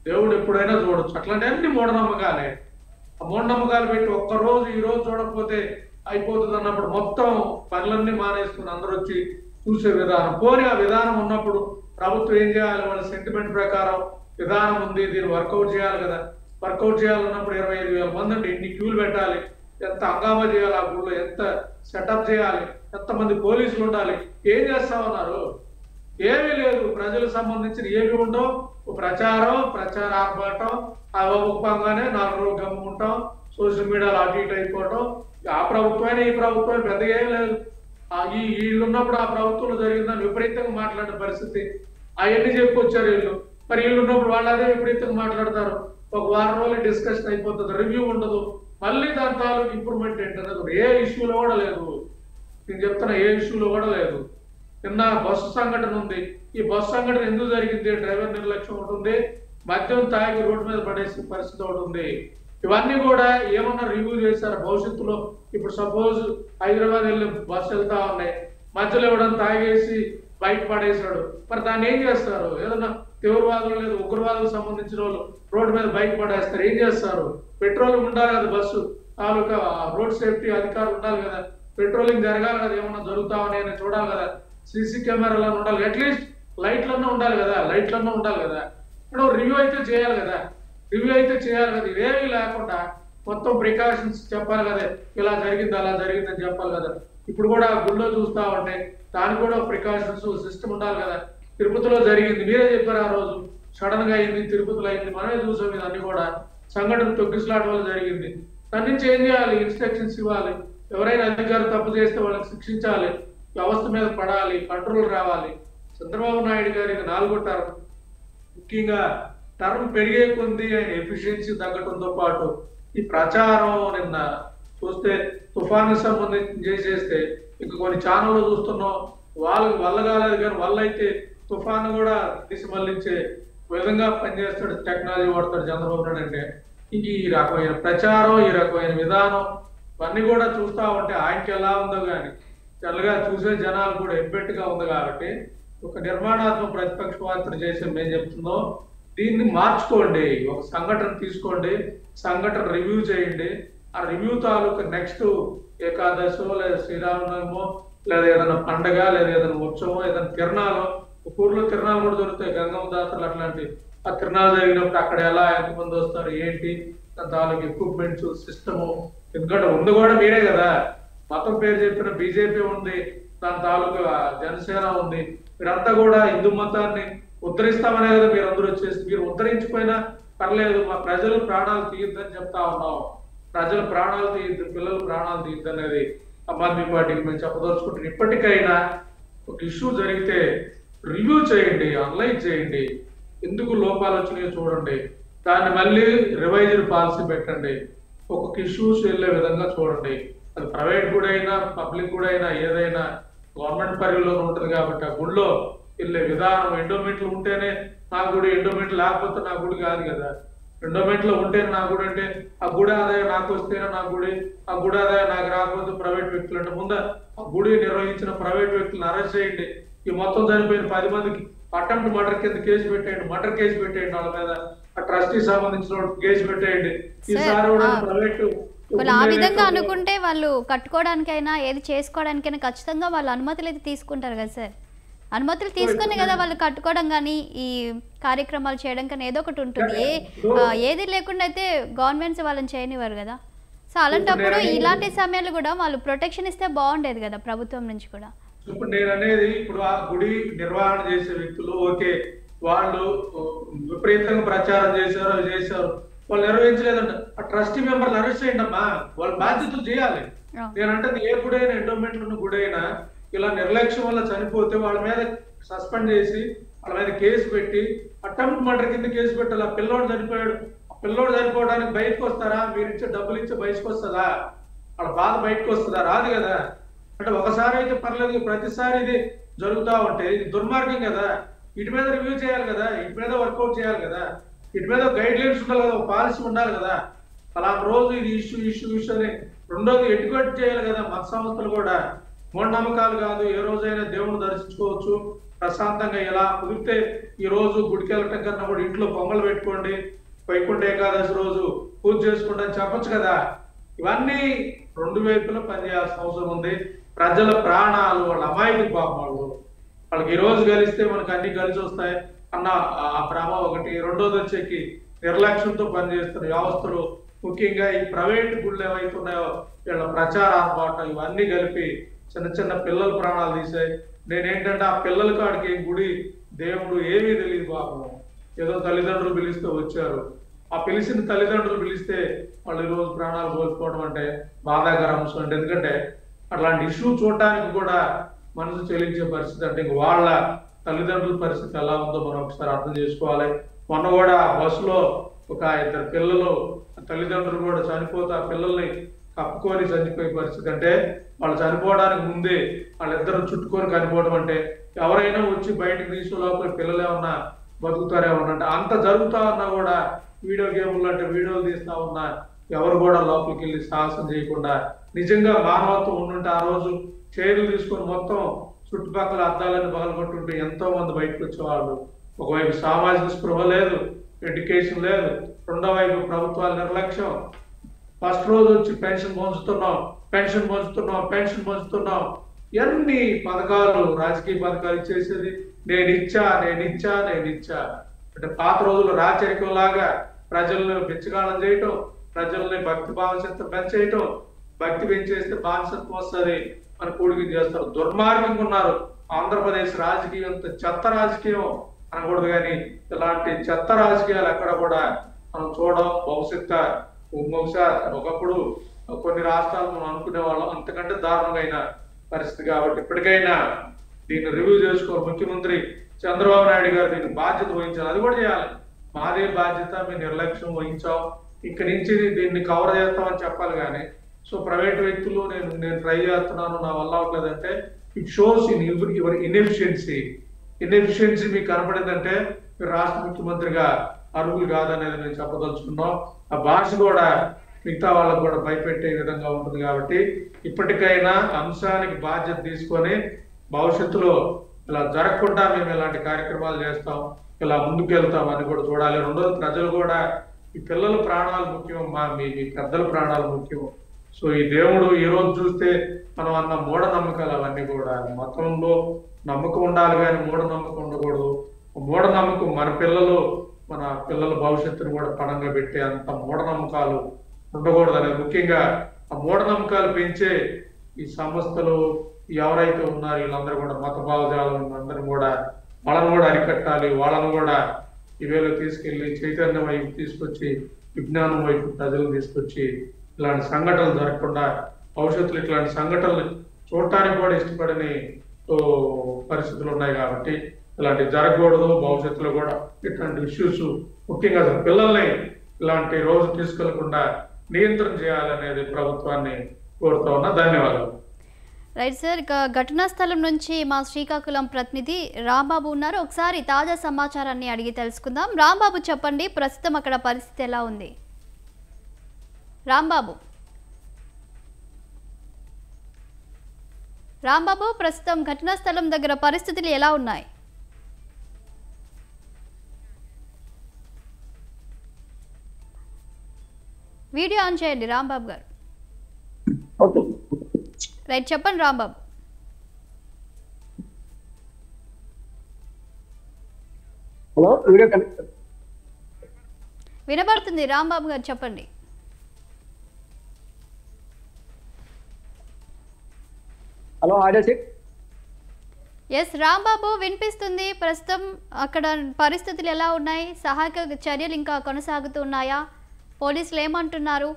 దేవుడు ఎప్పుడైనా చూడొచ్చు. అట్లాంటి అన్ని మూఢనమ్మకాలే. ఆ మూఢనమ్మకాలు పెట్టి ఒక్కరోజు ఈ రోజు చూడకపోతే అయిపోతుంది అన్నప్పుడు మొత్తం పనులన్నీ మానేసుకుని అందరూ వచ్చి చూసే విధానం. పోనీ ఆ విధానం ఉన్నప్పుడు ప్రభుత్వం ఏం చేయాలి? వాళ్ళ సెంటిమెంట్ ప్రకారం విధానం ఉంది, దీన్ని వర్కౌట్ చేయాలి కదా. వర్కౌట్ చేయాలన్నప్పుడు 25,000 మంది అంటే ఎన్ని క్యూలు పెట్టాలి, ఎంత హంగామా చేయాలి, ఆ గుళ్ళో ఎంత సెటప్ చేయాలి, ఎంతమంది పోలీసులు ఉండాలి. ఏం చేస్తా ఉన్నారు? ఏమీ లేదు. ప్రజలకు సంబంధించిన ఏమి ఉండవు. ప్రచార ఆర్భాటం, ఆ ఒప్పంగానే 4 రోజులు గమ్ముకుంటాం, సోషల్ మీడియాలో అటు ఇటు అయిపోవటం. ఆ ప్రభుత్వమైనా ఈ ప్రభుత్వం పెద్దగా ఏం లేదు. వీళ్ళు ఉన్నప్పుడు ఆ ప్రభుత్వంలో జరిగిందని విపరీతంగా మాట్లాడే పరిస్థితి. అవన్నీ చెప్పుకొచ్చారు వీళ్ళు. మరి వీళ్ళు ఉన్నప్పుడు వాళ్ళు అదే విపరీతంగా మాట్లాడతారు. ఒక వారం రోజులు డిస్కషన్ అయిపోతుంది, రివ్యూ ఉండదు. మళ్ళీ దాని తాలూకు ఇంప్రూవ్మెంట్ ఏంటనేది ఏ ఇష్యూలో కూడా లేదు. నేను చెప్తున్నా, ఏ ఇష్యూలో కూడా లేదు. నిన్న బస్సు సంఘటన ఉంది. ఈ బస్సు సంఘటన ఎందుకు జరిగింది? డ్రైవర్ నిర్లక్ష్యం ఉంటుంది, మద్యం తాగి రోడ్డు మీద పడేసే పరిస్థితి ఒకటి ఉంది. ఇవన్నీ కూడా ఏమన్నా రివ్యూ చేశారు భవిష్యత్తులో? ఇప్పుడు సపోజ్ హైదరాబాద్ వెళ్ళి బస్సు వెళ్తా ఉన్నాయి, మధ్యలో ఇవ్వడం తాగేసి బయట పడేశాడు, మరి దాన్ని ఏం చేస్తారు? ఏదన్నా తీవ్రవాదులు లేదా ఉగ్రవాదులకు సంబంధించిన వాళ్ళు రోడ్డు మీద బైక్ పడేస్తారు, ఏం చేస్తారు? పెట్రోలింగ్ ఉండాలి కదా, బస్సు తాలూకా రోడ్ సేఫ్టీ అధికారులు ఉండాలి కదా, పెట్రోలింగ్ జరగాలి కదా, ఏమన్నా జరుగుతా ఉన్నాయని చూడాలి కదా, సీసీ కెమెరాలు ఉండాలి, అట్లీస్ట్ లైట్లన్నా ఉండాలి కదా, లైట్లన్నా ఉండాలి కదా. ఇప్పుడు రివ్యూ అయితే చేయాలి కదా, రివ్యూ అయితే చేయాలి కదా. ఇవేమీ లేకుండా మొత్తం ప్రికాషన్స్ చెప్పాలి కదా, ఇలా జరిగింది అలా జరిగిందని చెప్పాలి కదా. ఇప్పుడు కూడా గుళ్ళో చూస్తా ఉంటే దానికి కూడా ప్రికాషన్స్ సిస్టమ్ ఉండాలి కదా. తిరుపతిలో జరిగింది, మీరే చెప్పారు ఆ రోజు, సడన్ గా అయింది, తిరుపతిలో అయింది, మనమే చూసాం. ఇదన్నీ కూడా సంఘటన తొక్కిసలాట వల్ల జరిగింది. దాని నుంచి ఏం చేయాలి? ఇన్స్ట్రక్షన్స్ ఇవ్వాలి. ఎవరైనా అధికారులు తప్పు చేస్తే వాళ్ళకి శిక్షించాలి, వ్యవస్థ మీద పడాలి, కంట్రోల్ రావాలి. చంద్రబాబు నాయుడు గారికి 4వ టర్మ్, ముఖ్యంగా టర్మ్ పెరిగే కొద్ది ఆయన ఎఫిషియన్సీ తగ్గడంతో పాటు ఈ ప్రచారం నిన్న చూస్తే తుఫాను సంబంధించి చేసేస్తే ఇంకా కొన్ని ఛానల్లో చూస్తున్నాం, వాళ్ళకి వల్ల కాలేదు కానీ వల్ల అయితే తుఫాను కూడా దిశ మళ్లించే విధంగా పనిచేస్తాడు, టెక్నాలజీ వాడతాడు చంద్రబాబు నాయుడు. అంటే ఇంక ఈ రకమైన ప్రచారం, ఈ రకమైన విధానం ఇవన్నీ కూడా చూస్తా ఉంటే ఆయనకి ఎలా ఉందో కానీ తెల్లగా చూసే జనాలు కూడా ఎబ్బెట్టుగా ఉంది. కాబట్టి ఒక నిర్మాణాత్మక ప్రతిపక్ష పాత్ర చేసే మేము చెప్తున్నాం, దీన్ని మార్చుకోండి. ఒక సంఘటన తీసుకోండి, సంఘటన రివ్యూ చేయండి. ఆ రివ్యూ తాలూకా నెక్స్ట్ ఏకాదశో లేదా శ్రీరామనవమో లేదా ఏదైనా పండగ లేదా ఏదైనా ఉత్సవం ఏదైనా తిరణాలు, ఒక ఊర్లో తిరణాలు కూడా దొరుకుతాయి, గంగమ్మ జాతరలు అట్లాంటి. ఆ తిరణాలు జరిగినప్పుడు అక్కడ ఎలా ఎంతమంది వస్తారు ఏంటి, దాని తాలూకు ఎక్విప్మెంట్స్ సిస్టము, ఎందుకంటే ఉంది కూడా మీరే కదా. మతం పేరు చెప్పిన బీజేపీ ఉంది, దాని తాలూకా జనసేన ఉంది. మీరంతా కూడా హిందూ మతాన్ని ఉద్ధరిస్తామనే కదా మీరు అందరూ వచ్చేసి. మీరు ఉద్ధరించిపోయినా పర్లేదు, మా ప్రజలు ప్రాణాలు తీయద్దని చెప్తా ఉన్నాం. ప్రజలు ప్రాణాలు తీయద్దు, పిల్లలు ప్రాణాలు తీయద్దు అనేది ఆమ్ ఆద్మీ పార్టీకి మేము చెప్పదలుచుకుంటున్నాం. ఇప్పటికైనా ఒక ఇష్యూ జరిగితే రివ్యూ చేయండి, అనలైజ్ చేయండి, ఎందుకు లోపాలు వచ్చినాయో చూడండి, దాన్ని మళ్ళీ రివైజ్డ్ పాలసీ పెట్టండి, ఒక్కొక్క ఇష్యూస్ వెళ్ళే విధంగా చూడండి. అది ప్రైవేట్ కూడా అయినా పబ్లిక్ కూడా అయినా ఏదైనా గవర్నమెంట్ పరిధిలో ఉంటుంది కాబట్టి ఆ గుడిలో వెళ్ళే విధానం, ఎండోమెంట్లు ఉంటేనే నా గుడి, ఎండోమెంట్ లేకపోతే నా గుడి కాదు కదా. ఎండోమెంట్లో ఉంటేనే నా గుడి అంటే ఆ గుడి ఆదాయం నాకు వస్తేనే నా గుడి, ఆ గుడి ఆదాయం నాకు రాకపోతే ప్రైవేట్ వ్యక్తులు అంటే ముందు ఆ గుడి నిర్వహించిన ప్రైవేట్ వ్యక్తులను అరెస్ట్ చేయండి. ఈ మొత్తం చనిపోయిన 10 మందికి అటెంప్ట్ మర్డర్ కింద కేసు పెట్టేయండి, మర్డర్ కేసు పెట్టేయండి, వాళ్ళ మీద ఆ ట్రస్టీ సంబంధించిన కేసు పెట్టేయండి. ఈసారి ప్రైవేట్ వాళ్ళు ఆ విధంగా అనుకుంటే వాళ్ళు కట్టుకోవడానికైనా ఏది చేసుకోవడానికైనా ఖచ్చితంగా వాళ్ళు అనుమతులు అయితే తీసుకుంటారు కదా సార్. అనుమతులు తీసుకునే కదా వాళ్ళు కట్టుకోవడం కానీ ఈ కార్యక్రమాలు చేయడం కానీ ఏదో ఒకటి ఉంటుంది. ఏది లేకుండా అయితే గవర్నమెంట్స్ వాళ్ళని చేయనివ్వరు కదా. సో అలాంటప్పుడు ఇలాంటి సమయాలు కూడా వాళ్ళు ప్రొటెక్షన్ ఇస్తే బాగుండేది కదా ప్రభుత్వం నుంచి కూడా. ఇప్పుడు నేను అనేది, ఇప్పుడు ఆ గుడి నిర్వహణ చేసే వ్యక్తులు ఓకే, వాళ్ళు విపరీతంగా ప్రచారం చేశారు, అవి చేశారు, వాళ్ళు నిర్వహించలేదంట, ఆ ట్రస్టీ మెంబర్లు అరెస్ట్ చేయండి అమ్మా, వాళ్ళ బాధ్యతలు చేయాలి. నేనంటే ఏ గుడైనా ఎండోమెంట్లు ఉన్న గుడైనా ఇలా నిర్లక్ష్యం వల్ల చనిపోతే వాళ్ళ మీద సస్పెండ్ చేసి వాళ్ళ మీద కేసు పెట్టి అటెంప్ట్ మర్డర్ కింద కేసు పెట్టాలి. ఆ పిల్లోడు చనిపోయాడు, ఆ పిల్లోడు చనిపోవడానికి బయటకు వస్తారా? మీరు ఇచ్చే డబ్బులు ఇచ్చే బయటకు వస్తుందా? వాళ్ళ బాధ బయటకు వస్తుందా? రాదు కదా. అంటే ఒకసారి అయితే పర్లేదు, ప్రతిసారి ఇది జరుగుతూ ఉంటే ఇది దుర్మార్గం కదా. ఇటు మీద రివ్యూ చేయాలి కదా, ఇటు మీద వర్కౌట్ చేయాలి కదా, ఇటు మీద గైడ్ లైన్స్ ఉండాలి కదా, ఒక పాలసీ ఉండాలి కదా. అలాంటి రోజు ఇది ఇష్యూ అని రెండోది ఎడ్యుకేట్ చేయాలి కదా. మత సంస్థలు కూడా మూఢనమ్మకాలు కాదు, ఏ రోజైనా దేవుని దర్శించుకోవచ్చు ప్రశాంతంగా. ఎలా కుదిరితే ఈ రోజు గుడికి వెళ్ళటం కన్నా కూడా ఇంట్లో పొంగలు పెట్టుకోండి, వైకుంఠ ఏకాదశి రోజు పూజ చేసుకోండి అని చెప్పొచ్చు కదా. ఇవన్నీ రెండు వైపులా పనిచేయాల్సిన అవసరం ఉంది. ప్రజల ప్రాణాలు, వాళ్ళ అమాయకులు పాపం, వాళ్ళకి ఈ రోజు కలిస్తే మనకు అన్ని కలిసి వస్తాయి అన్న ఆ భ్రమ ఒకటి. రెండోది వచ్చేకి నిర్లక్ష్యంతో పనిచేస్తున్న వ్యవస్థలు, ముఖ్యంగా ఈ ప్రైవేట్ గుళ్ళు ఏవైతే ఉన్నాయో వీళ్ళ ప్రచార ఆర్భాటం, ఇవన్నీ కలిపి చిన్న చిన్న పిల్లల ప్రాణాలు తీసాయి. నేనేంటంటే ఆ పిల్లల కాడికి గుడి దేవుడు ఏమీ తెలియదు పాపం, ఏదో తల్లిదండ్రులు పిలిస్తే వచ్చారు. ఆ పిలిచిన తల్లిదండ్రులు పిలిస్తే వాళ్ళు ఈ రోజు ప్రాణాలు కోల్పోవడం అంటే బాధాకర అంశం. అంటే ఎందుకంటే అట్లాంటి ఇష్యూ చూడటానికి కూడా మనసు చెల్లించే పరిస్థితి. అంటే ఇంక వాళ్ళ తల్లిదండ్రుల పరిస్థితి ఎలా ఉందో మనం ఒకసారి అర్థం చేసుకోవాలి. మొన్న కూడా బస్సులో ఒక 2 పిల్లలు తల్లిదండ్రులు కూడా చనిపోతే ఆ పిల్లల్ని కప్పుకొని చనిపోయే పరిస్థితి. అంటే వాళ్ళు చనిపోవడానికి ముందే వాళ్ళిద్దరు చుట్టుకొని చనిపోవడం అంటే ఎవరైనా వచ్చి బయటకు తీసే లోపల పిల్లలు ఏమన్నా బతుకుతారేమో అంటే అంత జరుగుతా ఉన్నా కూడా వీడియో గేములు అంటే వీడియోలు తీస్తా ఉన్నా ఎవరు కూడా లోపలికి వెళ్ళి సాహసం చేయకుండా నిజంగా మానవత్వం ఉండుంటే ఆ రోజు చైర్లు తీసుకొని మొత్తం చుట్టుపక్కల అద్దాలను పగలగొట్టుంటే ఎంతో మంది బయటకు వచ్చేవాళ్ళు. ఒకవైపు సామాజిక స్పృహ లేదు, ఎడ్యుకేషన్ లేదు, రెండో వైపు ప్రభుత్వాల నిర్లక్ష్యం. ఫస్ట్ రోజు వచ్చి పెన్షన్ పంచుతున్నాం ఎన్ని పథకాలు, రాజకీయ పథకాలు ఇచ్చేసేది నేను ఇచ్చా అంటే పాత రోజుల్లో రాచరికంలాగా ప్రజల్ని పెంచగాళం చేయటం, ప్రజల్ని భక్తి బానిసత్వం పెంచేయటం, భక్తి పెంచేస్తే బానిసత్వం వస్తుంది అని కూడికి చేస్తారు. దుర్మార్గంగా ఉన్నారు. ఆంధ్రప్రదేశ్ రాజకీయం చెత్త రాజకీయం అనకూడదు, కానీ ఇలాంటి చెత్త రాజకీయాలు ఎక్కడ కూడా మనం చూడడం. బహుశా ఒకప్పుడు కొన్ని రాష్ట్రాలు మనం అనుకునే వాళ్ళం, అంతకంటే దారుణమైన పరిస్థితి. కాబట్టి ఇప్పటికైనా దీన్ని రివ్యూ చేసుకోవాలి. ముఖ్యమంత్రి చంద్రబాబు నాయుడు గారు దీన్ని బాధ్యత వహించాలి. అది కూడా చేయాలి. మాదే బాధ్యత, మేము నిర్లక్ష్యం వహించాం, ఇక్కడి నుంచి దీన్ని కవర్ చేస్తామని చెప్పాలి. కానీ సో ప్రైవేట్ వ్యక్తులు నేను ట్రై చేస్తున్నాను, నా వల్ల అవ్వట్లేదంటే it shows in your inefficiency మీకు కనపడిందంటే మీరు రాష్ట్ర ముఖ్యమంత్రిగా అర్హులు కాదనేది మేము చెప్పదలుచుకున్నాం. ఆ భాష కూడా మిగతా వాళ్ళకు కూడా భయపెట్టే విధంగా ఉంటుంది. కాబట్టి ఇప్పటికైనా అంశానికి బాధ్యత తీసుకొని భవిష్యత్తులో ఇలా జరగకుండా మేము ఇలాంటి కార్యక్రమాలు చేస్తాం, ఇలా ముందుకు వెళ్తాం అని కూడా చూడాలి. రెండోది ప్రజలు కూడా ఈ పిల్లల ప్రాణాలు ముఖ్యం, మీ పెద్దల ప్రాణాలు ముఖ్యం. సో ఈ దేవుడు ఈ రోజు చూస్తే మనం అన్న మూఢనమ్మకాలు అవన్నీ కూడా మతంలో నమ్మకం ఉండాలి కానీ మూఢనమ్మకం ఉండకూడదు. మూఢనమ్మకం మన పిల్లల భవిష్యత్తును కూడా పణంగా పెట్టే అంత మూఢనమ్మకాలు ఉండకూడదు అనేది ముఖ్యంగా. ఆ మూఢనమ్మకాలు పెంచే ఈ సంస్థలు ఎవరైతే ఉన్నారో వీళ్ళందరూ కూడా మత భావజాలం అందరూ కూడా వాళ్ళను కూడా అరికట్టాలి. వాళ్ళను కూడా ఇవేళ తీసుకెళ్లి చైతన్యం వైపు తీసుకొచ్చి, విజ్ఞానం వైపు ప్రజలు తీసుకొచ్చి ఇలాంటి సంఘటనలు జరగకుండా భవిష్యత్తులో ఇట్లాంటి సంఘటనలు చూడటానికి కూడా ఇష్టపడని పరిస్థితులు ఉన్నాయి. కాబట్టి ఇలాంటి జరగకూడదు. భవిష్యత్తులో కూడా ఇట్లాంటి ఇష్యూస్ ముఖ్యంగా పిల్లల్ని ఇలాంటి రోజు తీసుకెళ్లకుండా నియంత్రణ చేయాలనేది ప్రభుత్వాన్ని కోరుతా ఉన్నా. ధన్యవాదాలు. రైట్ సార్, ఇక ఘటనా స్థలం నుంచి మా శ్రీకాకుళం ప్రతినిధి రాంబాబు ఉన్నారు. ఒకసారి తాజా సమాచారాన్ని అడిగి తెలుసుకుందాం. రాంబాబు చెప్పండి, ప్రస్తుతం అక్కడ పరిస్థితి ఎలా ఉంది? రాంబాబు ప్రస్తుతం ఘటనా స్థలం దగ్గర పరిస్థితులు ఎలా ఉన్నాయి? వీడియో ఆన్ చేయండి రాంబాబు గారు. రైట్, చెప్పండి రాంబాబు. హలో, వీడియో కనెక్ట్ వినబడుతుంది రాంబాబు గారు, చెప్పండి. Hello, audio check. Yes Rambabu, వినిపిస్తుంది. ప్రస్తుతం అక్కడ పరిస్థితులు ఎలా ఉన్నాయి? సహాయక చర్యలు ఇంకా కొనసాగుతున్నాయా? పోలీసులు ఏమంటున్నారు?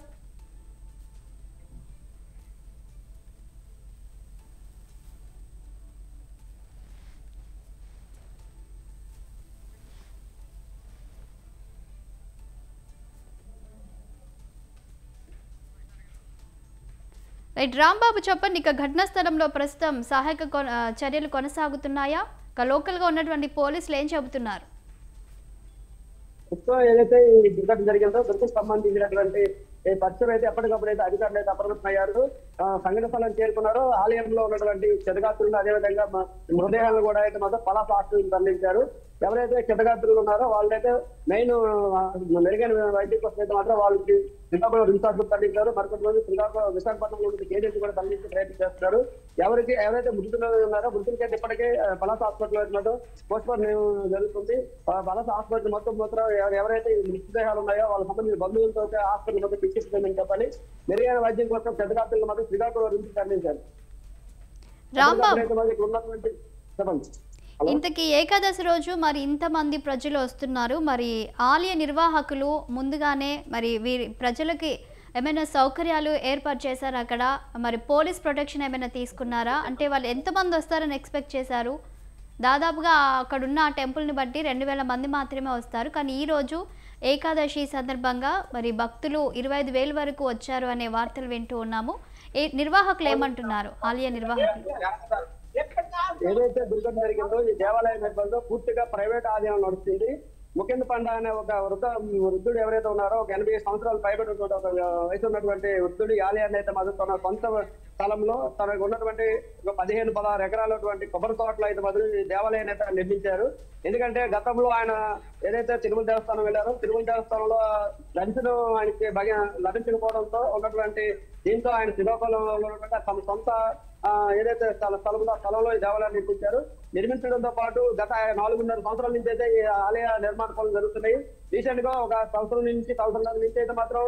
రైట్ రాంబాబు, చెప్పండి. ఇక ఘటనా స్థలంలో ప్రస్తుతం సహాయక చర్యలు కొనసాగుతున్నాయా? ఇక లోకల్గా ఉన్నటువంటి పోలీసులు ఏం చెబుతున్నారు? ఏదైతే ఈ దుర్ఘటన జరిగిందో దానికి సంబంధించినటువంటి పరిస్థితులు అయితే ఎప్పటికప్పుడు అయితే అధికారులు అయితే అప్రమత్తమయ్యారు. సంఘటన స్థలం చేరుకున్నారు. ఆలయంలో ఉన్నటువంటి చెదగాత్రులను అదేవిధంగా మృతదేహాలను కూడా అయితే మాత్రం పలాస హాస్పిటల్ తరలించారు. ఎవరైతే చెడ్డగాత్రులు ఉన్నారో వాళ్ళైతే మెయిన్ మెరుగైన వైద్యం కోసం అయితే మాత్రం వాళ్ళకి శ్రీకాకుళం రిమ్స్ హాస్పిటల్ తరలించారు. మరికొంతమంది విశాఖపట్నంలో కేజీఎస్ కూడా తరలించే ప్రయత్నం చేస్తున్నారు. ఎవరైతే మృతులు ఉన్నారో మృతులకైతే ఇప్పటికే పలాస హాస్పిటల్ వచ్చినట్టు పోస్ట్ మార్టం జరుగుతుంది. పలాస హాస్పిటల్ మొత్తం ఎవరైతే మృతదేహాలు ఉన్నాయో వాళ్ళకి సంబంధించిన బంధువులతో హాస్పిటల్ మొత్తం పిలిచిస్తుందని చెప్పాలి. మెరుగైన వైద్యం కోసం చెడ్డగాత్రులు మాత్రం శ్రీకాకుళం రిమ్స్ తరలించారు. చెప్పండి. ఇంతకీ ఏకాదశి రోజు మరి ఇంతమంది ప్రజలు వస్తున్నారు, మరి ఆలయ నిర్వాహకులు ముందుగానే మరి వీరి ప్రజలకి ఏమైనా సౌకర్యాలు ఏర్పాటు చేశారు అక్కడ? మరి పోలీస్ ప్రొటెక్షన్ ఏమైనా తీసుకున్నారా? అంటే వాళ్ళు ఎంతమంది వస్తారని ఎక్స్పెక్ట్ చేశారు? దాదాపుగా అక్కడున్న ఆ టెంపుల్ని బట్టి 2000 మంది మాత్రమే వస్తారు. కానీ ఈరోజు ఏకాదశి సందర్భంగా మరి భక్తులు 25,000 వరకు వచ్చారు అనే వార్తలు వింటూ ఉన్నాము. నిర్వాహకులు ఏమంటున్నారు? ఆలయ నిర్వాహకులు ఏదైతే దుర్ఘటన జరిగిందో ఈ దేవాలయ నిర్మాణంలో పూర్తిగా ప్రైవేట్ ఆదాయం నడుస్తుంది. ముకుంద పండ అనే ఒక వృద్ధుడు ఎవరైతే ఉన్నారో ఒక 80 సంవత్సరాలు పైబడి ఒక వయసు ఉన్నటువంటి వృద్ధుడు ఈ ఆలయాన్ని అయితే మాత్రం తన సొంత స్థలంలో తనకు ఉన్నటువంటి ఒక 15-16 ఎకరాలటువంటి కొబ్బరి తోటలో అయితే మాత్రం ఈ దేవాలయాన్ని అయితే నిర్మించారు. ఎందుకంటే గతంలో ఆయన ఏదైతే తిరుమల దేవస్థానం వెళ్ళారో తిరుమల దేవస్థానంలో దర్శనం ఆయనకి బాగా లభించకపోవడంతో ఉన్నటువంటి దీంతో ఆయన శ్రీకాకుళంలో ఉన్నటువంటి తమ సొంత ఏదైతే స్థలంలో ఈ దేవాలయాన్ని నిర్మించడంతో పాటు గత 4.5 సంవత్సరాల నుంచి అయితే ఈ ఆలయ నిర్మాణ పనులు జరుగుతున్నాయి. రీసెంట్ గా ఒక సంవత్సరం నుంచి అయితే మాత్రం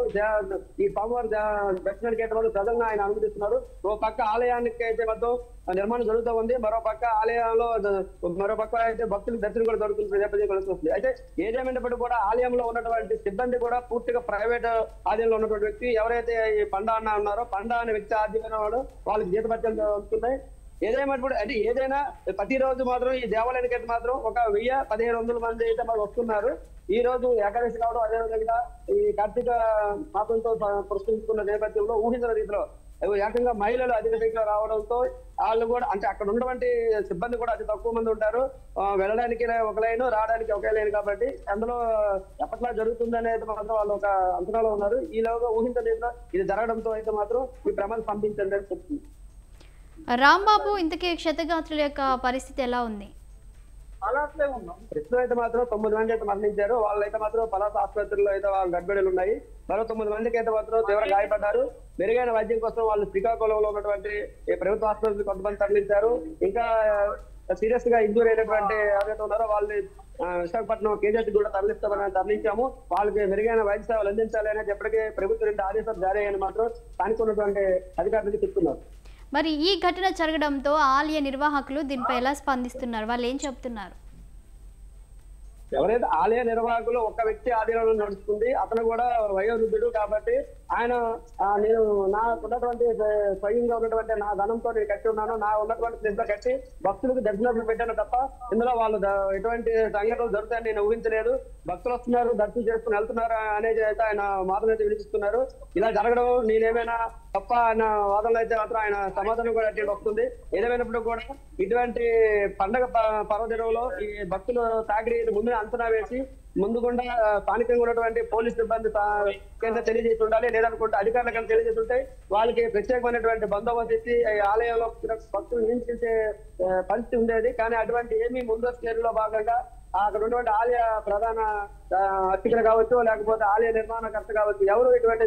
ఈ స్వామివారి దర్శనానికి అయితే మాత్రం ప్రజలను ఆయన అనుమతిస్తున్నారు. ఓ పక్క ఆలయానికి అయితే మాత్రం నిర్మాణం జరుగుతూ ఉంది, మరో పక్క ఆలయంలో అయితే భక్తులకు దర్శనం కూడా జరుగుతుంది నేపథ్యం కలుస్తుంది. అయితే ఏదేమైనప్పటికీ కూడా ఆలయంలో ఉన్నటువంటి సిబ్బంది కూడా పూర్తిగా ప్రైవేట్ ఆలయంలో ఉన్నటువంటి వ్యక్తి ఎవరైతే ఈ పండా అన్న ఉన్నారో పండా అనే వ్యక్తి ఆధ్వర్యంలో వాళ్ళకి జీతభత్యాలు వస్తున్నాయి. ఏదేమైనప్పుడు అంటే ఏదైనా ప్రతిరోజు మాత్రం ఈ దేవాలయానికి అయితే మాత్రం ఒక 1000-1500 మంది అయితే మాకు వస్తున్నారు. ఈ రోజు ఏకాదశి కావడం అదేవిధంగా ఈ కార్తీక మాసంతో పురస్కరించుకున్న నేపథ్యంలో ఊహించిన రీతిలో ఏకంగా మహిళలు అధిక సంఖ్యలో రావడంతో వాళ్ళు కూడా అంటే అక్కడ ఉన్నటువంటి సిబ్బంది కూడా అతి తక్కువ మంది ఉంటారు. వెళ్ళడానికి ఒక లైన్, రావడానికి ఒకే లైన్ కాబట్టి అందులో ఎప్పట్లా జరుగుతుంది అనేది మాత్రం వాళ్ళు ఒక అంచనాలో ఉన్నారు. ఈలోగా ఊహించిన రీతిలో ఇది జరగడంతో అయితే మాత్రం ఈ ప్రమాదం పంపించండి అని చెప్తుంది. రాంబాబు, ఇంతకీ క్షతగాత్రుల యొక్క పరిస్థితి ఎలా ఉంది? అలాట్లే ఉన్నాం. ప్రస్తుతం అయితే మాత్రం 9 మంది అయితే మరణించారు. వాళ్ళైతే మాత్రం పలాస ఆసుపత్రిలో అయితే వాళ్ళ గడ్బడులు ఉన్నాయి. మరో 9 మందికి అయితే మాత్రం తీవ్ర గాయపడ్డారు. మెరుగైన వైద్యం కోసం వాళ్ళు శ్రీకాకుళంలో ఉన్నటువంటి ప్రభుత్వ ఆసుపత్రులు కొంతమంది తరలించారు. ఇంకా సీరియస్ గా ఇంజూర్ అయినటువంటి ఎవరైతే ఉన్నారో వాళ్ళని విశాఖపట్నం కేజీహెచ్ కూడా తరలించాము. వాళ్ళకి మెరుగైన వైద్య సేవలు అందించాలి అనేది ఎప్పటికీ ప్రభుత్వం నుండి ఆదేశాలు జారీ అయ్యని మాత్రం స్థానిక ఉన్నటువంటి అధికారులకి చెప్తున్నారు. మరి ఈ ఘటన జరగడంతో ఆలయ నిర్వాహకులు దీనిపై ఎలా స్పందిస్తున్నారు? వాళ్ళు ఏం చెప్తున్నారు? ఎవరైతే ఆలయ నిర్వాహకులు ఒక వ్యక్తి ఆధీనంలో నడుస్తుంది, అతను కూడా వయోవృద్ధుడు కాబట్టి ఆయన నేను నాకున్నటువంటి స్వయంగా ఉన్నటువంటి నా ధనంతో నేను కట్టి ఉన్నాను, నా ఉన్నటువంటి ప్లేస్ లో కట్టి భక్తులకు దర్శనాలు పెట్టాను తప్ప ఇందులో వాళ్ళు ఎటువంటి సంఘటనలు జరుగుతాయని నేను ఊహించలేదు. భక్తులు వస్తున్నారు, దర్శనం చేసుకుని వెళ్తున్నారు అనేది అయితే ఆయన మాటలు అయితే వినిపిస్తున్నారు. ఇలా జరగడం నేనేమైనా తప్ప ఆయన వాదనలు అయితే మాత్రం ఆయన సమాధానం కూడా అట్టి వస్తుంది. ఏదేమైనప్పుడు కూడా ఇటువంటి పండగ పర్వదినంలో ఈ భక్తులు తాకిడి ముందు అంచనా వేసి ముందుకుండా స్థానికంగా ఉన్నటువంటి పోలీస్ సిబ్బంది కింద తెలియజేసి ఉండాలి, లేదనుకుంటే అధికారుల కింద తెలియజేసి ఉంటే వాళ్ళకి ప్రత్యేకమైనటువంటి బందోబస్తు ఇచ్చి ఆలయంలో భక్తులు నియంత్రించే పరిస్థితి ఉండేది. కానీ అటువంటి ఏమీ ముందస్తు చర్యలో భాగంగా అక్కడ ఉన్నటువంటి ఆలయ ప్రధాన అర్చకులు కావచ్చు, లేకపోతే ఆలయ నిర్మాణకర్త కావచ్చు, ఎవరు ఇటువంటి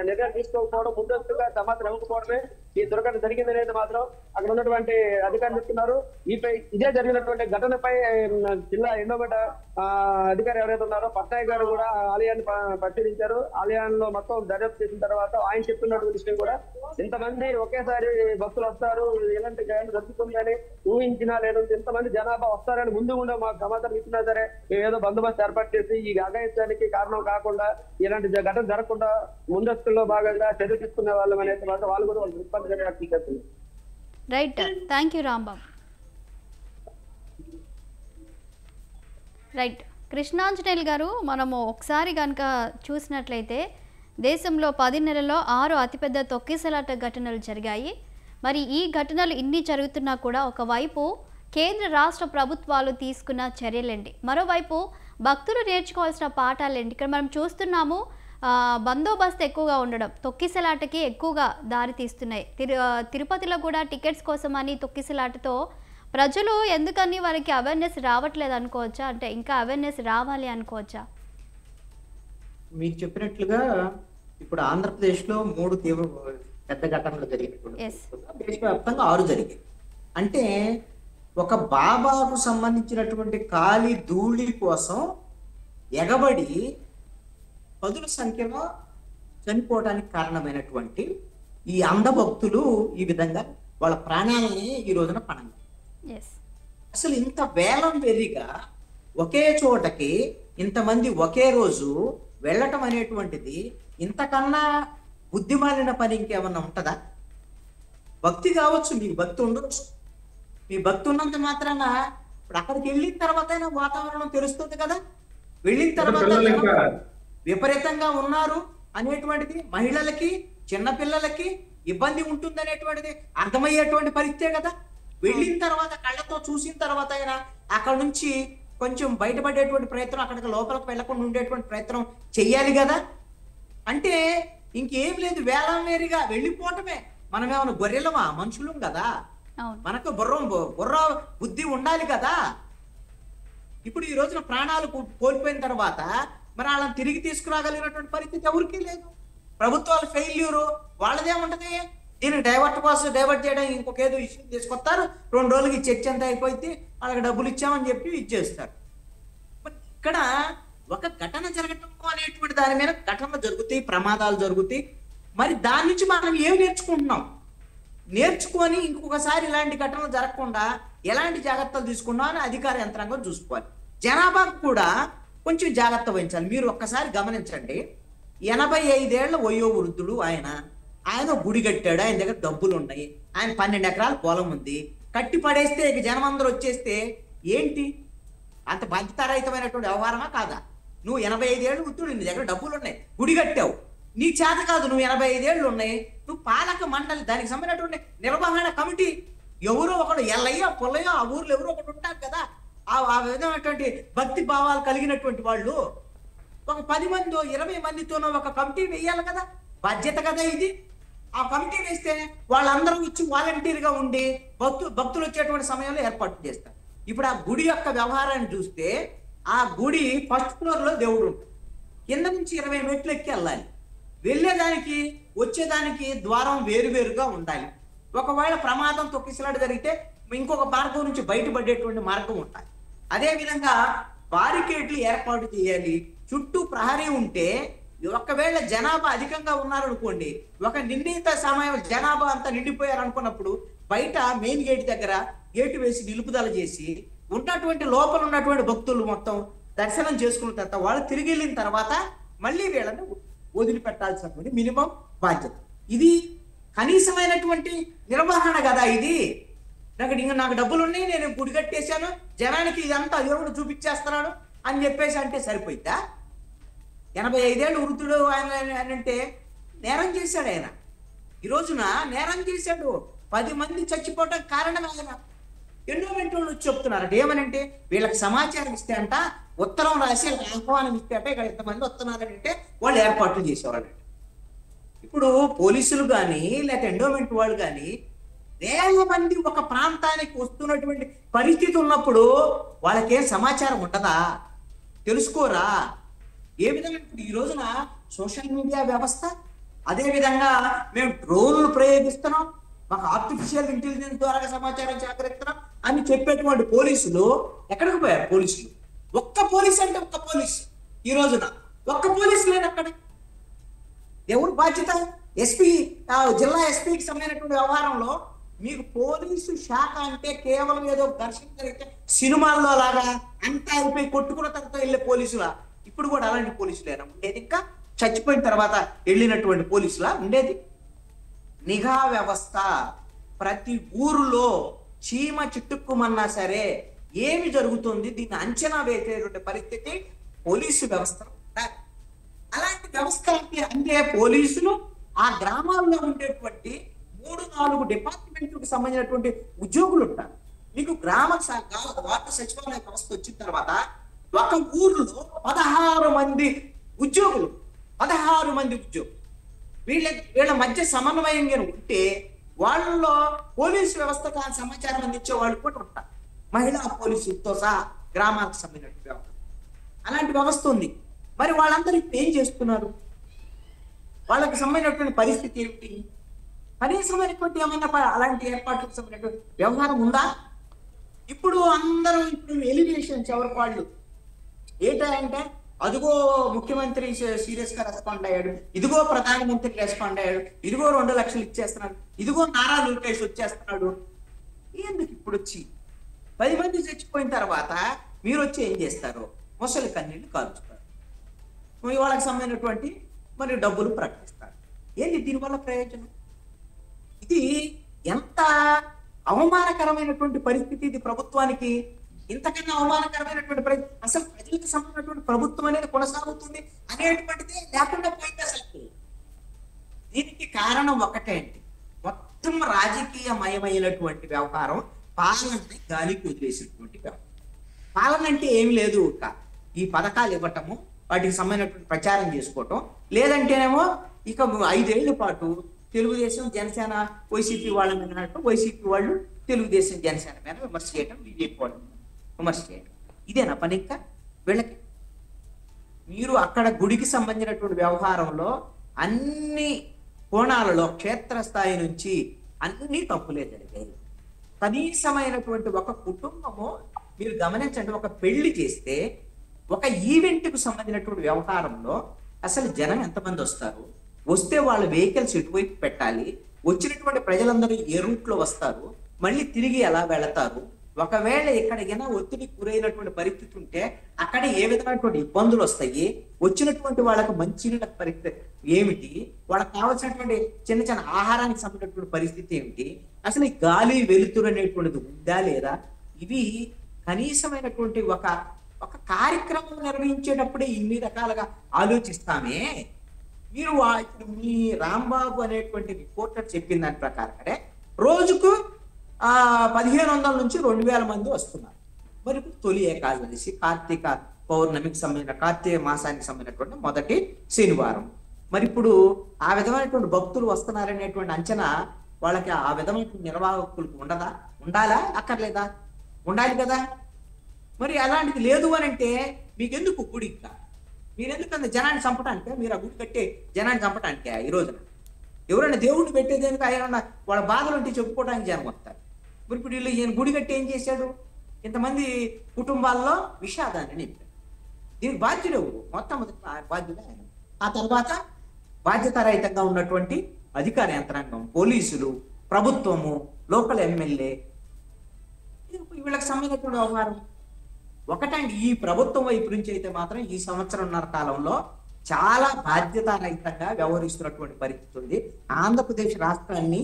నిర్ణయం తీసుకోకపోవడం, ముందస్తుగా సమాచారం ఇవ్వకపోవడమే ఈ దుర్ఘటన జరిగిందనేది మాత్రం అక్కడ ఉన్నటువంటి అధికారులు చెప్తున్నారు. ఇదే జరిగినటువంటి ఘటనపై జిల్లా ఎండోమెంట్ అధికారి ఎవరైతే ఉన్నారో పట్నాయక్ గారు కూడా ఆలయాన్ని పరిశీలించారు. ఆలయంలో మొత్తం దర్యాప్తు చేసిన తర్వాత ఆయన చెప్తున్నటువంటి విషయం కూడా ఇంతమంది ఒకేసారి భక్తులు వస్తారు, ఎలాంటి గాయం జరుగుతుందని ఊహించినా లేదు, ఇంతమంది జనాభా వస్తారని ముందు కూడా మాకు సమాచారం ఇచ్చినా సరే ఏదో బందోబస్తు ఏర్పాటు చేసి ఈ అఘాయిత్యానికి కారణం కాకుండా ఇలాంటి ఘటన జరగకుండా ముందస్తుల్లో భాగంగా చర్య తీసుకునే వాళ్ళం అనేది మాత్రం వాళ్ళు కూడా వాళ్ళు ఇబ్బందిగా వ్యక్తం చేస్తున్నారు. Right, thank you Rambabu. Right, Krishnanjaneyulu గారు, మనము ఒకసారి కనుక చూసినట్లయితే దేశంలో 10 నెలల్లో 6 అతిపెద్ద తొక్కిసలాట ఘటనలు జరిగాయి. మరి ఈ ఘటనలు ఇన్ని జరుగుతున్నా కూడా ఒకవైపు కేంద్ర రాష్ట్ర ప్రభుత్వాలు తీసుకున్న చర్యలేంటి, మరోవైపు భక్తులు నేర్చుకోవాల్సిన పాఠాలేంటి? ఇక్కడ మనం చూస్తున్నాము బందోబస్తు ఎక్కువగా ఉండడం తొక్కిసలాటకి ఎక్కువగా దారి తీస్తున్నాయి. తిరుపతిలో కూడా టికెట్స్ కోసమని తొక్కిసలాటతో ప్రజలు ఎందుకని వారికి అవేర్నెస్ రావట్లేదు అనుకోవచ్చా? అంటే ఇంకా అవేర్నెస్ రావాలి అనుకోవచ్చా? మీరు చెప్పినట్లుగా ఇప్పుడు ఆంధ్రప్రదేశ్లో 3 తీవ్ర పెద్ద ఘటనలు జరిగినప్పుడు దేశవ్యాప్తంగా 6 జరిగాయి. అంటే ఒక బాబాకు సంబంధించినటువంటి ఖాళీ ధూళి కోసం ఎగబడి 10ల సంఖ్యలో చనిపోవడానికి కారణమైనటువంటి ఈ అంధభక్తులు ఈ విధంగా వాళ్ళ ప్రాణాలని ఈ రోజున పణంగా. అసలు ఇంత వేలం వెర్రిగా ఒకే చోటకి ఇంతమంది ఒకే రోజు వెళ్ళటం అనేటువంటిది ఇంతకన్నా బుద్ధిమాలిన పని ఇంకేమన్నా ఉంటుందా? భక్తి కావచ్చు, మీకు భక్తి ఉండొచ్చు, మీ భక్తి ఉన్నంత మాత్రాన ఇప్పుడు అక్కడికి వెళ్ళిన తర్వాత వాతావరణం తెలుస్తుంది కదా. వెళ్ళిన తర్వాత విపరీతంగా ఉన్నారు అనేటువంటిది మహిళలకి చిన్నపిల్లలకి ఇబ్బంది ఉంటుంది అనేటువంటిది అర్థమయ్యేటువంటి పరిస్థితే కదా. వెళ్ళిన తర్వాత కళ్ళతో చూసిన తర్వాత ఆయన అక్కడ నుంచి కొంచెం బయటపడేటువంటి ప్రయత్నం, అక్కడికి లోపలికి వెళ్లకుండా ఉండేటువంటి ప్రయత్నం చెయ్యాలి కదా. అంటే ఇంకేం లేదు, వేలంవేరిగా వెళ్ళిపోవటమే. మనమేమైనా గొర్రెలమా? మనుషులం కదా, మనకు బుర్ర బుద్ధి ఉండాలి కదా. ఇప్పుడు ఈ రోజున ప్రాణాలు కోల్పోయిన తర్వాత మరి వాళ్ళని తిరిగి తీసుకురాగలిగినటువంటి పరిస్థితి ఎవరికీ లేదు. ప్రభుత్వాల ఫెయిల్యూరు వాళ్ళదే ఉంటది. దీన్ని డైవర్ట్ చేయడం ఇంకొక ఏదో ఇష్యూ తీసుకొస్తారు, 2 రోజులకి చర్చ అంతా అయిపోయింది, వాళ్ళకి డబ్బులు ఇచ్చామని చెప్పి ఇచ్చేస్తారు. ఇక్కడ ఒక ఘటన జరగటం అనేటువంటి దాని మీద ఘటనలు జరుగుతాయి, ప్రమాదాలు జరుగుతాయి. మరి దాని నుంచి మనం ఏమి నేర్చుకుంటున్నాం? నేర్చుకొని ఇంకొకసారి ఇలాంటి ఘటనలు జరగకుండా ఎలాంటి జాగ్రత్తలు తీసుకున్నాం అని అధికార యంత్రాంగం చూసుకోవాలి. జనాభాకు కూడా కొంచెం జాగ్రత్త వహించాలి. మీరు ఒక్కసారి గమనించండి, 85 ఏళ్ల వయో వృద్ధుడు ఆయన గుడి కట్టాడు, ఆయన దగ్గర డబ్బులు ఉన్నాయి, ఆయన 12 ఎకరాల పొలం ఉంది. కట్టి పడేస్తే ఇక జనం అందరూ వచ్చేస్తే ఏంటి? అంత బాధ్యతారహితమైనటువంటి వ్యవహారమా కాదా? నువ్వు 85 ఏళ్ళు వృద్ధుడు, నీ దగ్గర డబ్బులు ఉన్నాయి, గుడి కట్టావు, నీ చేత కాదు, నువ్వు 85 ఏళ్ళు ఉన్నాయి, నువ్వు పాలక మండలి దానికి సంబంధించినటువంటి నిర్వహణ కమిటీ ఎవరో ఒకడు ఎల్లయ్యో పొల్లయ్యో ఆ ఊర్లో ఎవరో ఒకటి ఉంటారు కదా, ఆ విధమైనటువంటి భక్తి భావాలు కలిగినటువంటి వాళ్ళు ఒక 10 మందో 20 మందితోనో ఒక కమిటీ వేయాలి కదా, బాధ్యత కదా ఇది. ఆ కమిటీ వేస్తే వాళ్ళందరూ ఇచ్చి వాలంటీర్గా ఉండి భక్తులు వచ్చేటువంటి సమయంలో ఏర్పాటు చేస్తారు. ఇప్పుడు ఆ గుడి యొక్క వ్యవహారాన్ని చూస్తే ఆ గుడి ఫస్ట్ ఫ్లోర్ లో దేవుడు ఉంటాడు, కింద నుంచి 20 మెట్లు ఎక్కి వెళ్ళాలి. వెళ్ళేదానికి వచ్చేదానికి ద్వారం వేరువేరుగా ఉండాలి. ఒకవేళ ప్రమాదం తొక్కిసలాట జరిగితే ఇంకొక మార్గం నుంచి బయటపడేటువంటి మార్గం ఉండాలి. అదే విధంగా బారికేడ్లు ఏర్పాటు చేయాలి. చుట్టూ ప్రహరీ ఉంటే ఒకవేళ జనాభా అధికంగా ఉన్నారనుకోండి, ఒక నిర్ణీత సమయం జనాభా అంతా నిండిపోయారు అనుకున్నప్పుడు బయట మెయిన్ గేట్ దగ్గర గేటు వేసి నిలుపుదల చేసి ఉన్నటువంటి లోపల ఉన్నటువంటి భక్తులు మొత్తం దర్శనం చేసుకున్న తర్వాత వాళ్ళు తిరిగి వెళ్ళిన తర్వాత మళ్ళీ వీళ్ళని వదిలిపెట్టాల్సినటువంటి మినిమం బాధ్యత. ఇది కనీసమైనటువంటి నిర్వహణ కదా. ఇది నాకు డబ్బులు ఉన్నాయి, నేను గుడి కట్టేశాను, జనానికి ఇదంతా దేవుడు చూపించేస్తున్నాడు అని చెప్పేసి అంటే సరిపోయిద్దా? 85 ఏళ్ళు వృద్ధుడు ఆయన అంటే నేరం చేశాడు ఆయన. ఈ రోజున నేరం చేశాడు, 10 మంది చచ్చిపోవటం కారణం ఆయన. ఎండోమెంట్ వాళ్ళు వచ్చి చెప్తున్నారట ఏమనంటే, వీళ్ళకి సమాచారం ఇస్తే అంట, ఉత్తరం రాసి ఆహ్వానం ఇస్తే అంట, ఇక్కడ ఎంతమంది వస్తున్నారని అంటే వాళ్ళు ఏర్పాట్లు చేసేవాళ్ళంట. ఇప్పుడు పోలీసులు కానీ లేకపోతే ఎండోమెంట్ వాళ్ళు కానీ వేల మంది ఒక ప్రాంతానికి వస్తున్నటువంటి పరిస్థితి ఉన్నప్పుడు వాళ్ళకేం సమాచారం ఉంటుందా? తెలుసుకోరా? ఏ విధంగా ఇప్పుడు ఈ రోజున సోషల్ మీడియా వ్యవస్థ, అదే విధంగా మేము డ్రోన్లు ప్రయోగిస్తున్నాం, మాకు ఆర్టిఫిషియల్ ఇంటెలిజెన్స్ ద్వారా సమాచారం సేకరిస్తున్నాం అని చెప్పేటువంటి పోలీసులు ఎక్కడికి పోయారు? పోలీసులు ఒక్క పోలీస్ అంటే ఒక్క పోలీస్, ఈ రోజున ఒక్క పోలీసు లేదు అక్కడ. ఎవరు బాధ్యత? ఎస్పీ, జిల్లా ఎస్పీకి సంబంధించినటువంటి వ్యవహారంలో మీకు పోలీసు శాఖ అంటే కేవలం ఏదో ఘర్షణ జరిగితే సినిమాల్లో లాగా అంతా అయిపోయి కొట్టుకున్న తర్వాత వెళ్ళే పోలీసులా? ఇప్పుడు కూడా అలాంటి పోలీసులేనా ఉండేది? ఇంకా చచ్చిపోయిన తర్వాత వెళ్ళినటువంటి పోలీసులా ఉండేది? నిఘా వ్యవస్థ ప్రతి ఊరిలో చీమ చిట్టుక్కుమన్నా సరే ఏమి జరుగుతుంది దీన్ని అంచనా వేసేటువంటి పరిస్థితి పోలీసు వ్యవస్థ ఉండాలి. అలాంటి వ్యవస్థ అంటే పోలీసులు ఆ గ్రామాల్లో ఉండేటువంటి 3-4 డిపార్ట్మెంట్లకు సంబంధించినటువంటి ఉద్యోగులు ఉంటారు. మీకు వార్డు సచివాలయ వ్యవస్థ వచ్చిన తర్వాత ఒక ఊర్లో 16 మంది ఉద్యోగులు, 16 మంది ఉద్యోగులు. వీళ్ళ మధ్య సమన్వయంగా ఉంటే వాళ్ళలో పోలీసు వ్యవస్థకు ఆ సమాచారం అందించే వాళ్ళు కూడా ఉంటారు. మహిళా పోలీసులతో సహా గ్రామాలకు సంబంధించిన వ్యవస్థ, అలాంటి వ్యవస్థ ఉంది. మరి వాళ్ళందరూ ఇప్పుడు ఏం చేస్తున్నారు? వాళ్ళకి సంబంధించినటువంటి పరిస్థితి ఏమిటి? కనీసమైనటువంటి ఏమన్నా అలాంటి ఏర్పాట్లకు సంబంధించినటువంటి వ్యవహారం ఉందా? ఇప్పుడు అందరూ ఇప్పుడు ఎలివేషన్స్ ఎవరి వాళ్ళు ఏంటంటే, అదిగో ముఖ్యమంత్రి సీరియస్ గా రెస్పాండ్ అయ్యాడు, ఇదిగో ప్రధానమంత్రి రెస్పాండ్ అయ్యాడు, ఇదిగో 2 లక్షలు ఇచ్చేస్తున్నాడు, ఇదిగో నారా లోకేష్ వచ్చేస్తున్నాడు. ఎందుకు ఇప్పుడు వచ్చి 10 మంది చచ్చిపోయిన తర్వాత మీరు వచ్చి ఏం చేస్తారు? మొసలి కన్నీళ్లు కాల్చుతారు, వాళ్ళకి సంబంధించినటువంటి మరి డబ్బులు ప్రకటిస్తారు. ఏంటి దీనివల్ల ప్రయోజనం? ఇది ఎంత అవమానకరమైనటువంటి పరిస్థితి ఇది ప్రభుత్వానికి. ఇంతకన్నా అవమానకరమైనటువంటి పరిస్థితి అసలు ప్రజలకు సంబంధించినటువంటి ప్రభుత్వం అనేది కొనసాగుతుంది అనేటువంటిది లేకుండా పోయింది అసలు. దీనికి కారణం ఒకటే అండి, మొత్తం రాజకీయమయమైనటువంటి వ్యవహారం పాలనని గాలికి వదిలేసినటువంటి వ్యవహారం. పాలన అంటే ఏమి లేదు, ఈ పథకాలు ఇవ్వటము, వాటికి సంబంధించినటువంటి ప్రచారం చేసుకోవటం, లేదంటేనేమో ఇక 5 ఏళ్ల పాటు తెలుగుదేశం జనసేన వైసీపీ వాళ్ళ మీద ఉన్నట్టు వైసీపీ వాళ్ళు తెలుగుదేశం జనసేన మీద విమర్శ చేయటం, బీజేపీ వాళ్ళు విమర్శ చేయటం. ఇదేనా పని ఇంకా వీళ్ళకి? మీరు అక్కడ గుడికి సంబంధించినటువంటి వ్యవహారంలో అన్ని కోణాలలో క్షేత్రస్థాయి నుంచి అన్ని తప్పులే జరిగాయి. కనీసమైనటువంటి ఒక కుటుంబము, మీరు గమనించండి, ఒక పెళ్లి చేస్తే ఒక ఈవెంట్కు సంబంధించినటువంటి వ్యవహారంలో అసలు జనం ఎంతమంది వస్తారు, వస్తే వాళ్ళ వెహికల్స్ ఎటువైపు పెట్టాలి, వచ్చినటువంటి ప్రజలందరూ ఏ రూట్లో వస్తారు, మళ్ళీ తిరిగి ఎలా వెళతారు, ఒకవేళ ఎక్కడికైనా ఒత్తిడికి గురైనటువంటి పరిస్థితి ఉంటే అక్కడ ఏ విధమైనటువంటి ఇబ్బందులు వస్తాయి, వచ్చినటువంటి వాళ్ళకు మంచినీళ్ళ పరిస్థితి ఏమిటి, వాళ్ళకి కావాల్సినటువంటి చిన్న చిన్న ఆహారానికి సంబంధించినటువంటి పరిస్థితి ఏమిటి, అసలు ఈ గాలి వెలుతురు అనేటువంటిది ఉందా లేదా, ఇవి కనీసమైనటువంటి ఒక కార్యక్రమం నిర్వహించేటప్పుడే ఇన్ని రకాలుగా ఆలోచిస్తామే. మీరు ఇప్పుడు మీ రాంబాబు అనేటువంటి రిపోర్టర్ చెప్పిన దాని ప్రకారం రోజుకు 1500 నుంచి 2000 మంది వస్తున్నారు. మరి ఇప్పుడు తొలి ఏకాదశి, కార్తీక పౌర్ణమికి సంబంధించిన కార్తీక మాసానికి సంబంధించినటువంటి మొదటి శనివారం. మరి ఇప్పుడు ఆ విధమైనటువంటి భక్తులు వస్తున్నారనేటువంటి అంచనా వాళ్ళకి ఆ విధమైనటువంటి నిర్వాహకులకు ఉండాలా అక్కర్లేదా? ఉండాలి కదా. మరి అలాంటిది లేదు అని అంటే మీకెందుకు గుడి? ఇంకా మీరెందుకు అంత జనాన్ని చంపటానికే? మీరు ఆ గుడి కట్టే జనాన్ని చంపటానికే ఈ రోజున? ఎవరైనా దేవుడిని పెట్టేదేనికి ఆయన వాళ్ళ బాధలు ఉంటే చెప్పుకోవడానికి జనం వస్తారు. మరి ఇప్పుడు వీళ్ళు ఈయన గుడి కట్టి ఏం చేశాడు? ఇంతమంది కుటుంబాల్లో విషాదాన్ని నింపాడు. దీనికి బాధ్యుడు మొట్టమొదటి బాధ్యుడు ఆయన. ఆ తర్వాత బాధ్యతారహితంగా ఉన్నటువంటి అధికార యంత్రాంగం, పోలీసులు, ప్రభుత్వము, లోకల్ ఎమ్మెల్యే, వీళ్ళకి సంబంధించినటువంటి వ్యవహారం ఒకటండి. ఈ ప్రభుత్వం వైపు నుంచి అయితే మాత్రం ఈ సంవత్సరంన్నర కాలంలో చాలా బాధ్యతారహితంగా వ్యవహరిస్తున్నటువంటి పరిస్థితి ఉంది. ఆంధ్రప్రదేశ్ రాష్ట్రాన్ని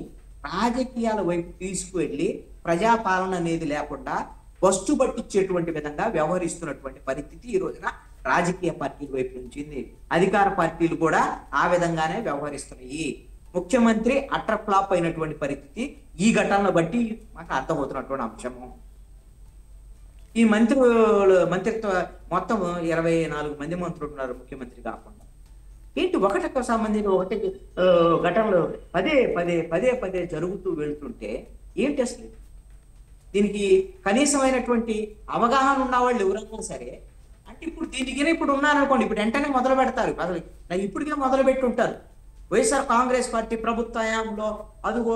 రాజకీయాల వైపు తీసుకువెళ్ళి ప్రజాపాలన అనేది లేకుండా బస్సు పట్టించేటువంటి విధంగా వ్యవహరిస్తున్నటువంటి పరిస్థితి ఈ రోజున రాజకీయ పార్టీల వైపు నుంచి ఉంది. అధికార పార్టీలు కూడా ఆ విధంగానే వ్యవహరిస్తున్నాయి. ముఖ్యమంత్రి అటర్ ఫ్లాప్ అయినటువంటి పరిస్థితి ఈ ఘటనను బట్టి మాకు అర్థమవుతున్నటువంటి అంశము. ఈ మంత్రిత్వ మొత్తం 24 మంది మంత్రులు ఉన్నారు ముఖ్యమంత్రి కాకుండా. ఏంటి ఒకటికి సంబంధించి ఒకటి ఘటనలు పదే జరుగుతూ వెళ్తుంటే ఏంటి అసలు? దీనికి కనీసమైనటువంటి అవగాహన ఉన్న వాళ్ళు ఎవరన్నా సరే అంటే ఇప్పుడు దీనికి ఇప్పుడు ఉన్నారనుకోండి, ఇప్పుడు వెంటనే మొదలు పెడతారు. అసలు ఇప్పటికే మొదలు పెట్టి ఉంటారు. వైఎస్ఆర్ కాంగ్రెస్ పార్టీ ప్రభుత్వ హయాంలో అదిగో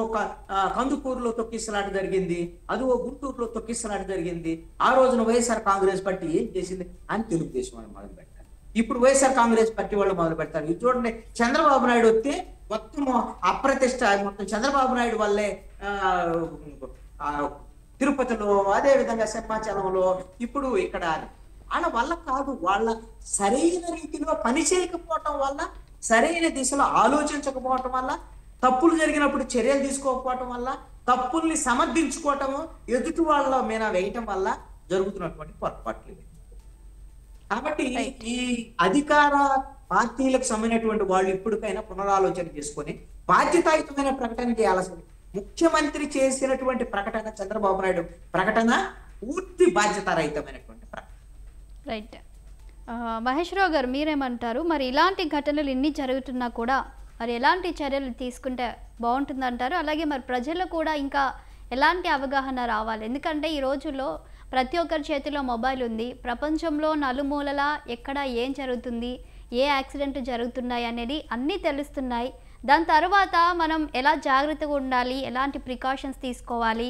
కందుకూరులో తొక్కిసలాట జరిగింది, అదిగో గుంటూరులో తొక్కిసలాట జరిగింది. ఆ రోజున వైఎస్ఆర్ కాంగ్రెస్ పార్టీ ఏం చేసింది అని తెలుగుదేశం వాళ్ళు మొదలు పెడతారు. ఇప్పుడు వైఎస్ఆర్ కాంగ్రెస్ పార్టీ వాళ్ళు మొదలు పెడతారు. ఇది చూడండి, చంద్రబాబు నాయుడు వస్తే మొత్తం అప్రతిష్ట, మొత్తం చంద్రబాబు నాయుడు వల్లే తిరుపతిలో, అదే విధంగా సింహాచలంలో, ఇప్పుడు ఇక్కడ వాళ్ళ వల్ల కాదు, వాళ్ళ సరైన రీతిలో పని చేయకపోవటం వల్ల, సరైన దిశలో ఆలోచించకపోవటం వల్ల, తప్పులు జరిగినప్పుడు చర్యలు తీసుకోకపోవటం వల్ల, తప్పుల్ని సమర్థించుకోవటము, ఎదుటి వాళ్ళ మీద వేయటం వల్ల జరుగుతున్నటువంటి పొరపాట్లు. కాబట్టి ఈ అధికార పార్టీలకు సంబంధించినటువంటి వాళ్ళు ఇప్పటికైనా పునరాలోచన చేసుకొని బాధ్యతాయుతమైన ప్రకటన చేయాల్సింది. ముఖ్యమంత్రి చేసినటువంటి ప్రకటన, చంద్రబాబు నాయుడు ప్రకటన పూర్తి బాధ్యతారహితమైనటువంటి ప్రకటన. రైట్. మహేశ్వరరావు గారు మీరేమంటారు? మరి ఇలాంటి ఘటనలు ఇన్ని జరుగుతున్నా కూడా మరి ఎలాంటి చర్యలు తీసుకుంటే బాగుంటుందంటారు? అలాగే మరి ప్రజల్లో కూడా ఇంకా ఎలాంటి అవగాహన రావాలి? ఎందుకంటే ఈ రోజుల్లో ప్రతి ఒక్కరి చేతిలో మొబైల్ ఉంది. ప్రపంచంలో నలుమూలలా ఎక్కడ ఏం జరుగుతుంది, ఏ యాక్సిడెంట్ జరుగుతున్నాయి అనేది అన్నీ తెలుస్తున్నాయి. దాని తర్వాత మనం ఎలా జాగ్రత్తగా ఉండాలి, ఎలాంటి ప్రికాషన్స్ తీసుకోవాలి,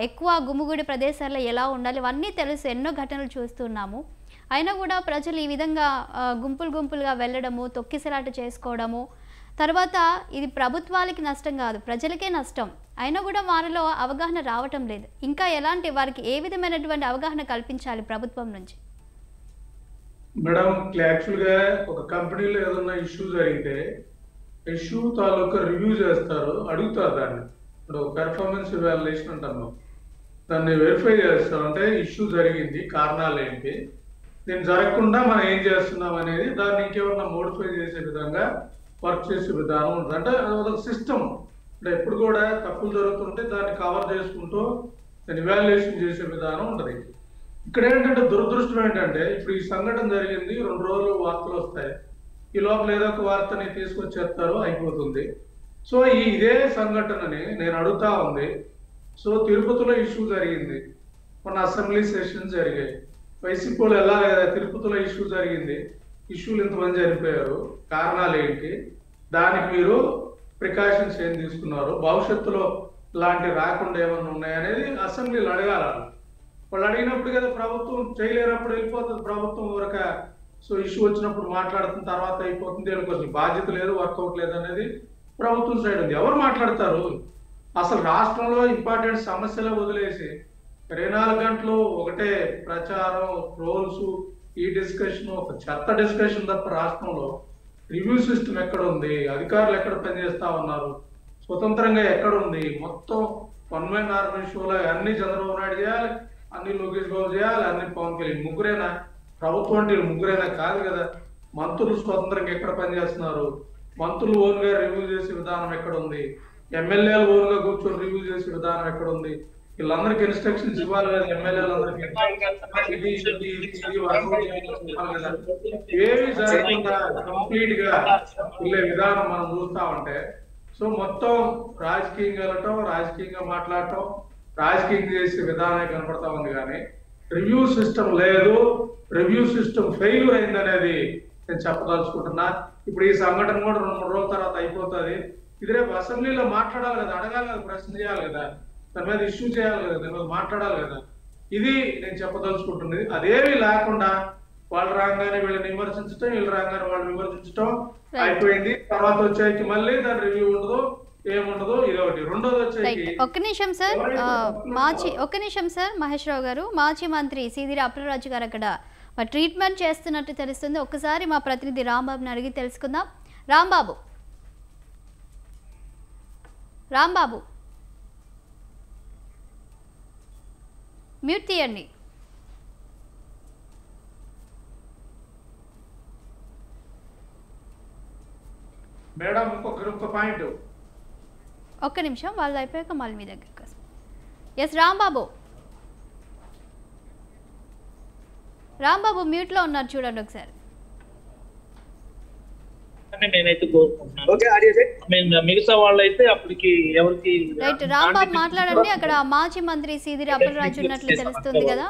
ఎక్కువ గుమిగూడి ప్రదేశాల్లో ఎలా ఉండాలి, ఇవన్నీ తెలుసు. ఎన్నో ఘటనలు చూస్తున్నాము. అయినా కూడా ప్రజలు ఈ విధంగా గుంపులుగా వెళ్ళడము, తొక్కిసలాట చేసుకోవడము, తర్వాత ఇది ప్రభుత్వాలకి నష్టం కాదు, ప్రజలకే నష్టం. అయినా కూడా వారిలో అవగాహన రావటం లేదు. ఇంకా ఎలాంటి వారికి ఏ విధమైనటువంటి అవగాహన కల్పించాలి ప్రభుత్వం నుంచి? మేడం, యాక్చువల్గా ఒక కంపెనీలో ఏదన్నా ఇష్యూ జరిగితే ఇష్యూ తాలూకా రివ్యూ చేస్తారు, అడుగుతారు దాన్ని. ఇప్పుడు పెర్ఫార్మెన్స్ ఇవాల్యుయేషన్ అంటాము, దాన్ని వెరిఫై చేస్తాం. అంటే ఇష్యూ జరిగింది, కారణాలు ఏంటి, దీన్ని జరగకుండా మనం ఏం చేస్తున్నాం అనేది, దాన్ని ఇంకేమన్నా మోడిఫై చేసే విధంగా వర్క్ చేసే విధానం ఉంటుంది. అంటే అదొక సిస్టమ్. అంటే ఎప్పుడు కూడా తప్పులు జరుగుతుంటే దాన్ని కవర్ చేసుకుంటూ దాన్ని ఇవాల్యుయేషన్ చేసే విధానం ఉంటుంది. ఇక్కడ ఏంటంటే దురదృష్టం ఏంటంటే ఇప్పుడు ఈ సంఘటన జరిగింది, 2 రోజులు వార్తలు వస్తాయి, ఈ లోపల ఏదో ఒక వార్తని తీసుకొచ్చేస్తారు, అయిపోతుంది. సో ఇదే సంఘటనని నేను అడుగుతా ఉంది. సో తిరుపతిలో ఇష్యూ జరిగింది, మొన్న అసెంబ్లీ సెషన్స్ జరిగాయి, వైసీపీలో ఎలా తిరుపతిలో ఇష్యూ జరిగింది, ఇష్యూలు ఇంతమంది చనిపోయారు, కారణాలు ఏంటి, దానికి మీరు ప్రికాషన్స్ ఏం తీసుకున్నారు, భవిష్యత్తులో ఇలాంటి రాకుండా ఏమన్నా ఉన్నాయనేది అసెంబ్లీలో అడగాల. వాళ్ళు అడిగినప్పుడు కదా ప్రభుత్వం చేయలేనప్పుడు వెళ్ళిపోతుంది ప్రభుత్వం వరక. సో ఇష్యూ వచ్చినప్పుడు మాట్లాడుతున్న తర్వాత అయిపోతుంది, వీళ్ళకి అసలు బాధ్యత లేదు, వర్కౌట్ లేదు అనేది ప్రభుత్వం సైడ్ ఉంది. ఎవరు మాట్లాడతారు? అసలు రాష్ట్రంలో ఇంపార్టెంట్ సమస్యలే వదిలేసి 24 గంటలు ఒకటే ప్రచారం, ట్రోల్స్, ఈ డిస్కషన్, ఒక చెత్త డిస్కషన్ తప్ప రాష్ట్రంలో రివ్యూ సిస్టమ్ ఎక్కడ ఉంది, అధికారులు ఎక్కడ పనిచేస్తా ఉన్నారు, స్వతంత్రంగా ఎక్కడ ఉంది, మొత్తం వన్ మ్యాన్ ఆర్మీ షోలో అన్ని చంద్రబాబు నాయుడు చేయాలి, అన్ని లోకేష్ బాబు చేయాలి, అన్ని పవన్ కళ్యాణ్, ముగ్గురేనా ప్రభుత్వం అంటే? ముగ్గురేనా? కాదు కదా. మంత్రులు స్వతంత్రంగా ఎక్కడ పనిచేస్తున్నారు, మంత్రులు ఓన్ గా రివ్యూ చేసే విధానం ఎక్కడ ఉంది, ఎమ్మెల్యేలు ఓన్ గా కూర్చొని రివ్యూ చేసే విధానం ఎక్కడ ఉంది? వీళ్ళందరికీ ఇన్స్ట్రక్షన్స్ ఇవ్వాలి కదా, ఎమ్మెల్యేలందరికీ. ఏమి జరగకుండా కంప్లీట్ గా వెళ్ళే విధానం మనం చూస్తా ఉంటే, సో మొత్తం రాజకీయంగా వెళ్ళటం, రాజకీయంగా మాట్లాడటం, రాజకీయం చేసే విధానమే కనపడతా ఉంది. కానీ రివ్యూ సిస్టమ్ లేదు, రివ్యూ సిస్టమ్ ఫెయిల్యూర్ అయిందనేది నేను చెప్పదలుచుకుంటున్నా. ఇప్పుడు ఈ సంఘటన కూడా 2-3 రోజుల తర్వాత అయిపోతుంది. ఇది రేపు అసెంబ్లీలో మాట్లాడాలి కదా, అడగాలి కదా, ప్రశ్న చేయాలి కదా, దాని మీద ఇష్యూ చేయాలి కదా, దాని మీద మాట్లాడాలి కదా. ఇది నేను చెప్పదలుచుకుంటున్నది. అదేమి లేకుండా వాళ్ళు రాగానే వీళ్ళని విమర్శించడం, వీళ్ళు రాగానే వాళ్ళు విమర్శించడం అయిపోయింది. తర్వాత వచ్చేకి మళ్ళీ దాని రివ్యూ ఉండదు, ఏముండదు. ఇది ఒకటి. రెండోది వచ్చేకి ఒక్క నిమిషం సార్ మహేష్ రావు గారు, మాజీ మంత్రి సీదిరి అప్పలరాజు గారు అక్కడ ట్రీట్మెంట్ చేస్తున్నట్టు తెలుస్తుంది. ఒక్కసారి మా ప్రతినిధి రాంబాబుని అడిగి తెలుసుకుందాం. రాంబాబు మ్యూట్ తీయండి. మేడం ఇంకొక పాయింట్. ఒక్క నిమిషం, వాళ్ళు అయిపోయాక మళ్ళీ మీ దగ్గరకు. ఎస్ రాంబాబు మ్యూట్లో ఉన్నారు, చూడండి ఒకసారి. నేనైతే కోరుకుంటున్నాను మిగతా వాళ్ళైతే అప్పటికి ఎవరికి రైట్. రాంబాబు మాట్లాడండి. అక్కడ మాజీ మంత్రి సీదిరి అప్పలరాజు ఉన్నట్లు తెలుస్తుంది కదా,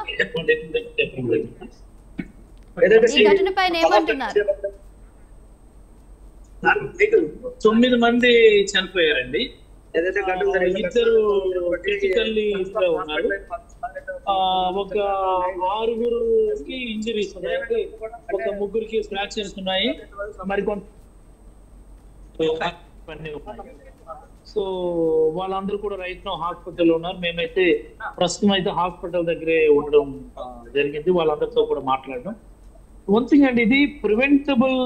ఈ ఘటన పైన ఏమంటున్నారు? 9 మంది చనిపోయారండి, 2 క్రిటికల్లీ ఉన్నారు, ఒక 6గురికి ఇంజరీస్ ఉన్నాయి, ఒక 3గురికి ఫ్రాక్చర్స్ ఉన్నాయి, మరికొంత. సో వాళ్ళందరూ కూడా రైట్ నో హాస్పిటల్ ఉన్నారు. మేమైతే ప్రస్తుతం అయితే హాస్పిటల్ దగ్గరే ఉండడం జరిగింది, వాళ్ళందరితో కూడా మాట్లాడడం. వన్ థింగ్ అండి, ఇది ప్రివెంటబుల్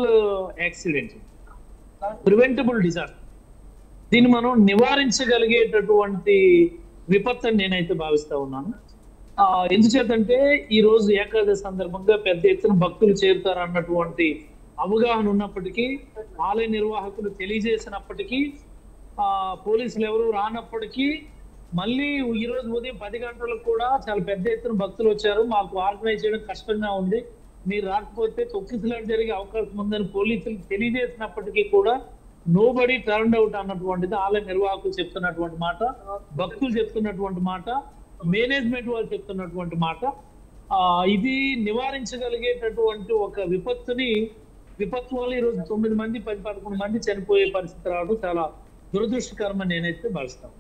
యాక్సిడెంట్, ప్రివెంటబుల్ డిజాస్టర్. దీన్ని మనం నివారించగలిగేటటువంటి విపత్తు అని నేనైతే భావిస్తా ఉన్నాను. ఎందుచేతంటే ఈ రోజు ఏకాదశి సందర్భంగా పెద్ద ఎత్తున భక్తులు చేరుతారు అన్నటువంటి అవగాహన ఉన్నప్పటికీ, ఆలయ నిర్వాహకులు తెలియజేసినప్పటికీ, పోలీసులు ఎవరు రానప్పటికీ, మళ్ళీ ఈ రోజు ఉదయం 10 గంటలకు కూడా చాలా పెద్ద ఎత్తున భక్తులు వచ్చారు, మాకు ఆర్గనైజ్ చేయడం కష్టంగా ఉంది, మీరు రాకపోతే తొక్కిసలాట జరిగే అవకాశం ఉందని పోలీసులు తెలియజేసినప్పటికీ కూడా నోబడీ టర్న్డ్ అవుట్ అన్నటువంటిది ఆలయ నిర్వాహకులు చెప్తున్నటువంటి మాట, భక్తులు చెప్తున్నటువంటి మాట, మేనేజ్మెంట్ వాళ్ళు చెప్తున్నటువంటి మాట. ఇది నివారించగలిగేటటువంటి ఒక విపత్తు వల్ల ఈరోజు 9 మంది 10-11 మంది చనిపోయే పరిస్థితి రావడం చాలా దురదృష్టకరమని నేనైతే భావిస్తాను.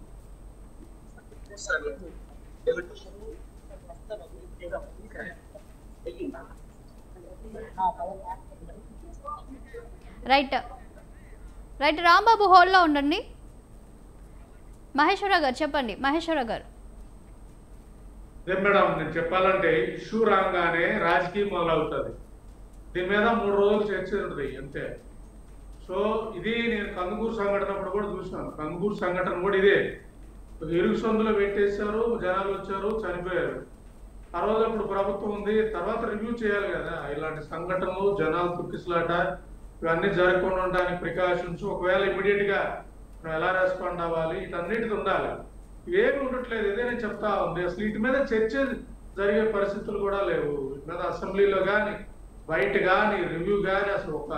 రైట్ రాంబాబు హోల్డ్లో ఉండండి. మహేశ్వరరావు గారు చెప్పండి. మహేశ్వరరావు గారు. అదే మేడం, నేను చెప్పాలంటే ఇష్యూ రాగానే రాజకీయం మొదలవుతుంది, దీని మీద 3 రోజులు చర్చ ఉంటుంది అంతే. సో ఇది నేను కందుకూరు సంఘటన అప్పుడు కూడా చూసాను. కందుకూరు సంఘటన కూడా ఇదే, ఇరుగు సందులో పెట్టేశారు, జనాలు వచ్చారు, చనిపోయారు. ఆ రోజు అప్పుడు ప్రభుత్వం ఉంది, తర్వాత రివ్యూ చేయాలి కదా ఇలాంటి సంఘటనలు, జనాలు తొక్కిసలాట ఇవన్నీ జరగకుండా ఉండడానికి ప్రికాషన్స్, ఒకవేళ ఇమీడియట్ గా మనం ఎలా రెస్పాండ్ అవ్వాలి, వీటన్నిటిది ఉండాలి. ఏమి ఉండట్లేదు. ఇదే నేను చెప్తా ఉంది. అసలు వీటి మీద చర్చ జరిగే పరిస్థితులు కూడా లేవు. వీటి మీద అసెంబ్లీలో కానీ బయట కానీ రివ్యూ కానీ అసలు ఒక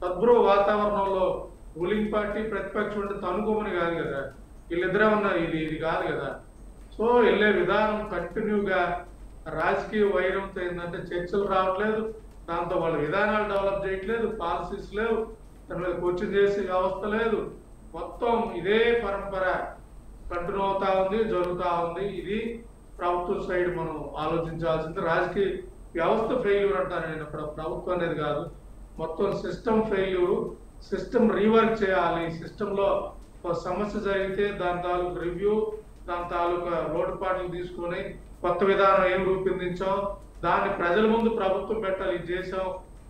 సద్భువ వాతావరణంలో రూలింగ్ పార్టీ ప్రతిపక్షం అంటే తనుకోమని కాదు కదా, వీళ్ళిద్దరే ఉన్నారు, ఇది కాదు కదా. సో వెళ్ళే విధానం కంటిన్యూగా రాజకీయ వైరంతో ఏంటంటే చర్చలు రావట్లేదు, దాంతో వాళ్ళ విధానాలు డెవలప్ చేయట్లేదు, పాలసీస్ లేవు, దాని మీద కోచింగ్ చేసే వ్యవస్థ లేదు. మొత్తం ఇదే పరంపర కంటిన్యూ అవుతా ఉంది, జరుగుతూ ఉంది. ఇది ప్రభుత్వం సైడ్ మనం ఆలోచించాల్సింది. రాజకీయ వ్యవస్థ ఫెయిల్యూర్ అంటాను నేను, ప్రభుత్వం అనేది కాదు, మొత్తం సిస్టమ్ ఫెయిల్యూర్. సిస్టమ్ రీవర్క్ చేయాలి. సిస్టంలో ఒక సమస్య జరిగితే దాని తాలూకు రివ్యూ, దాని తాలూకా లోటుపాట్లు తీసుకొని కొత్త విధానం ఏం రూపొందించాం దాన్ని ప్రజల ముందు ప్రభుత్వం పెట్టాలి. ఇది చేసాం,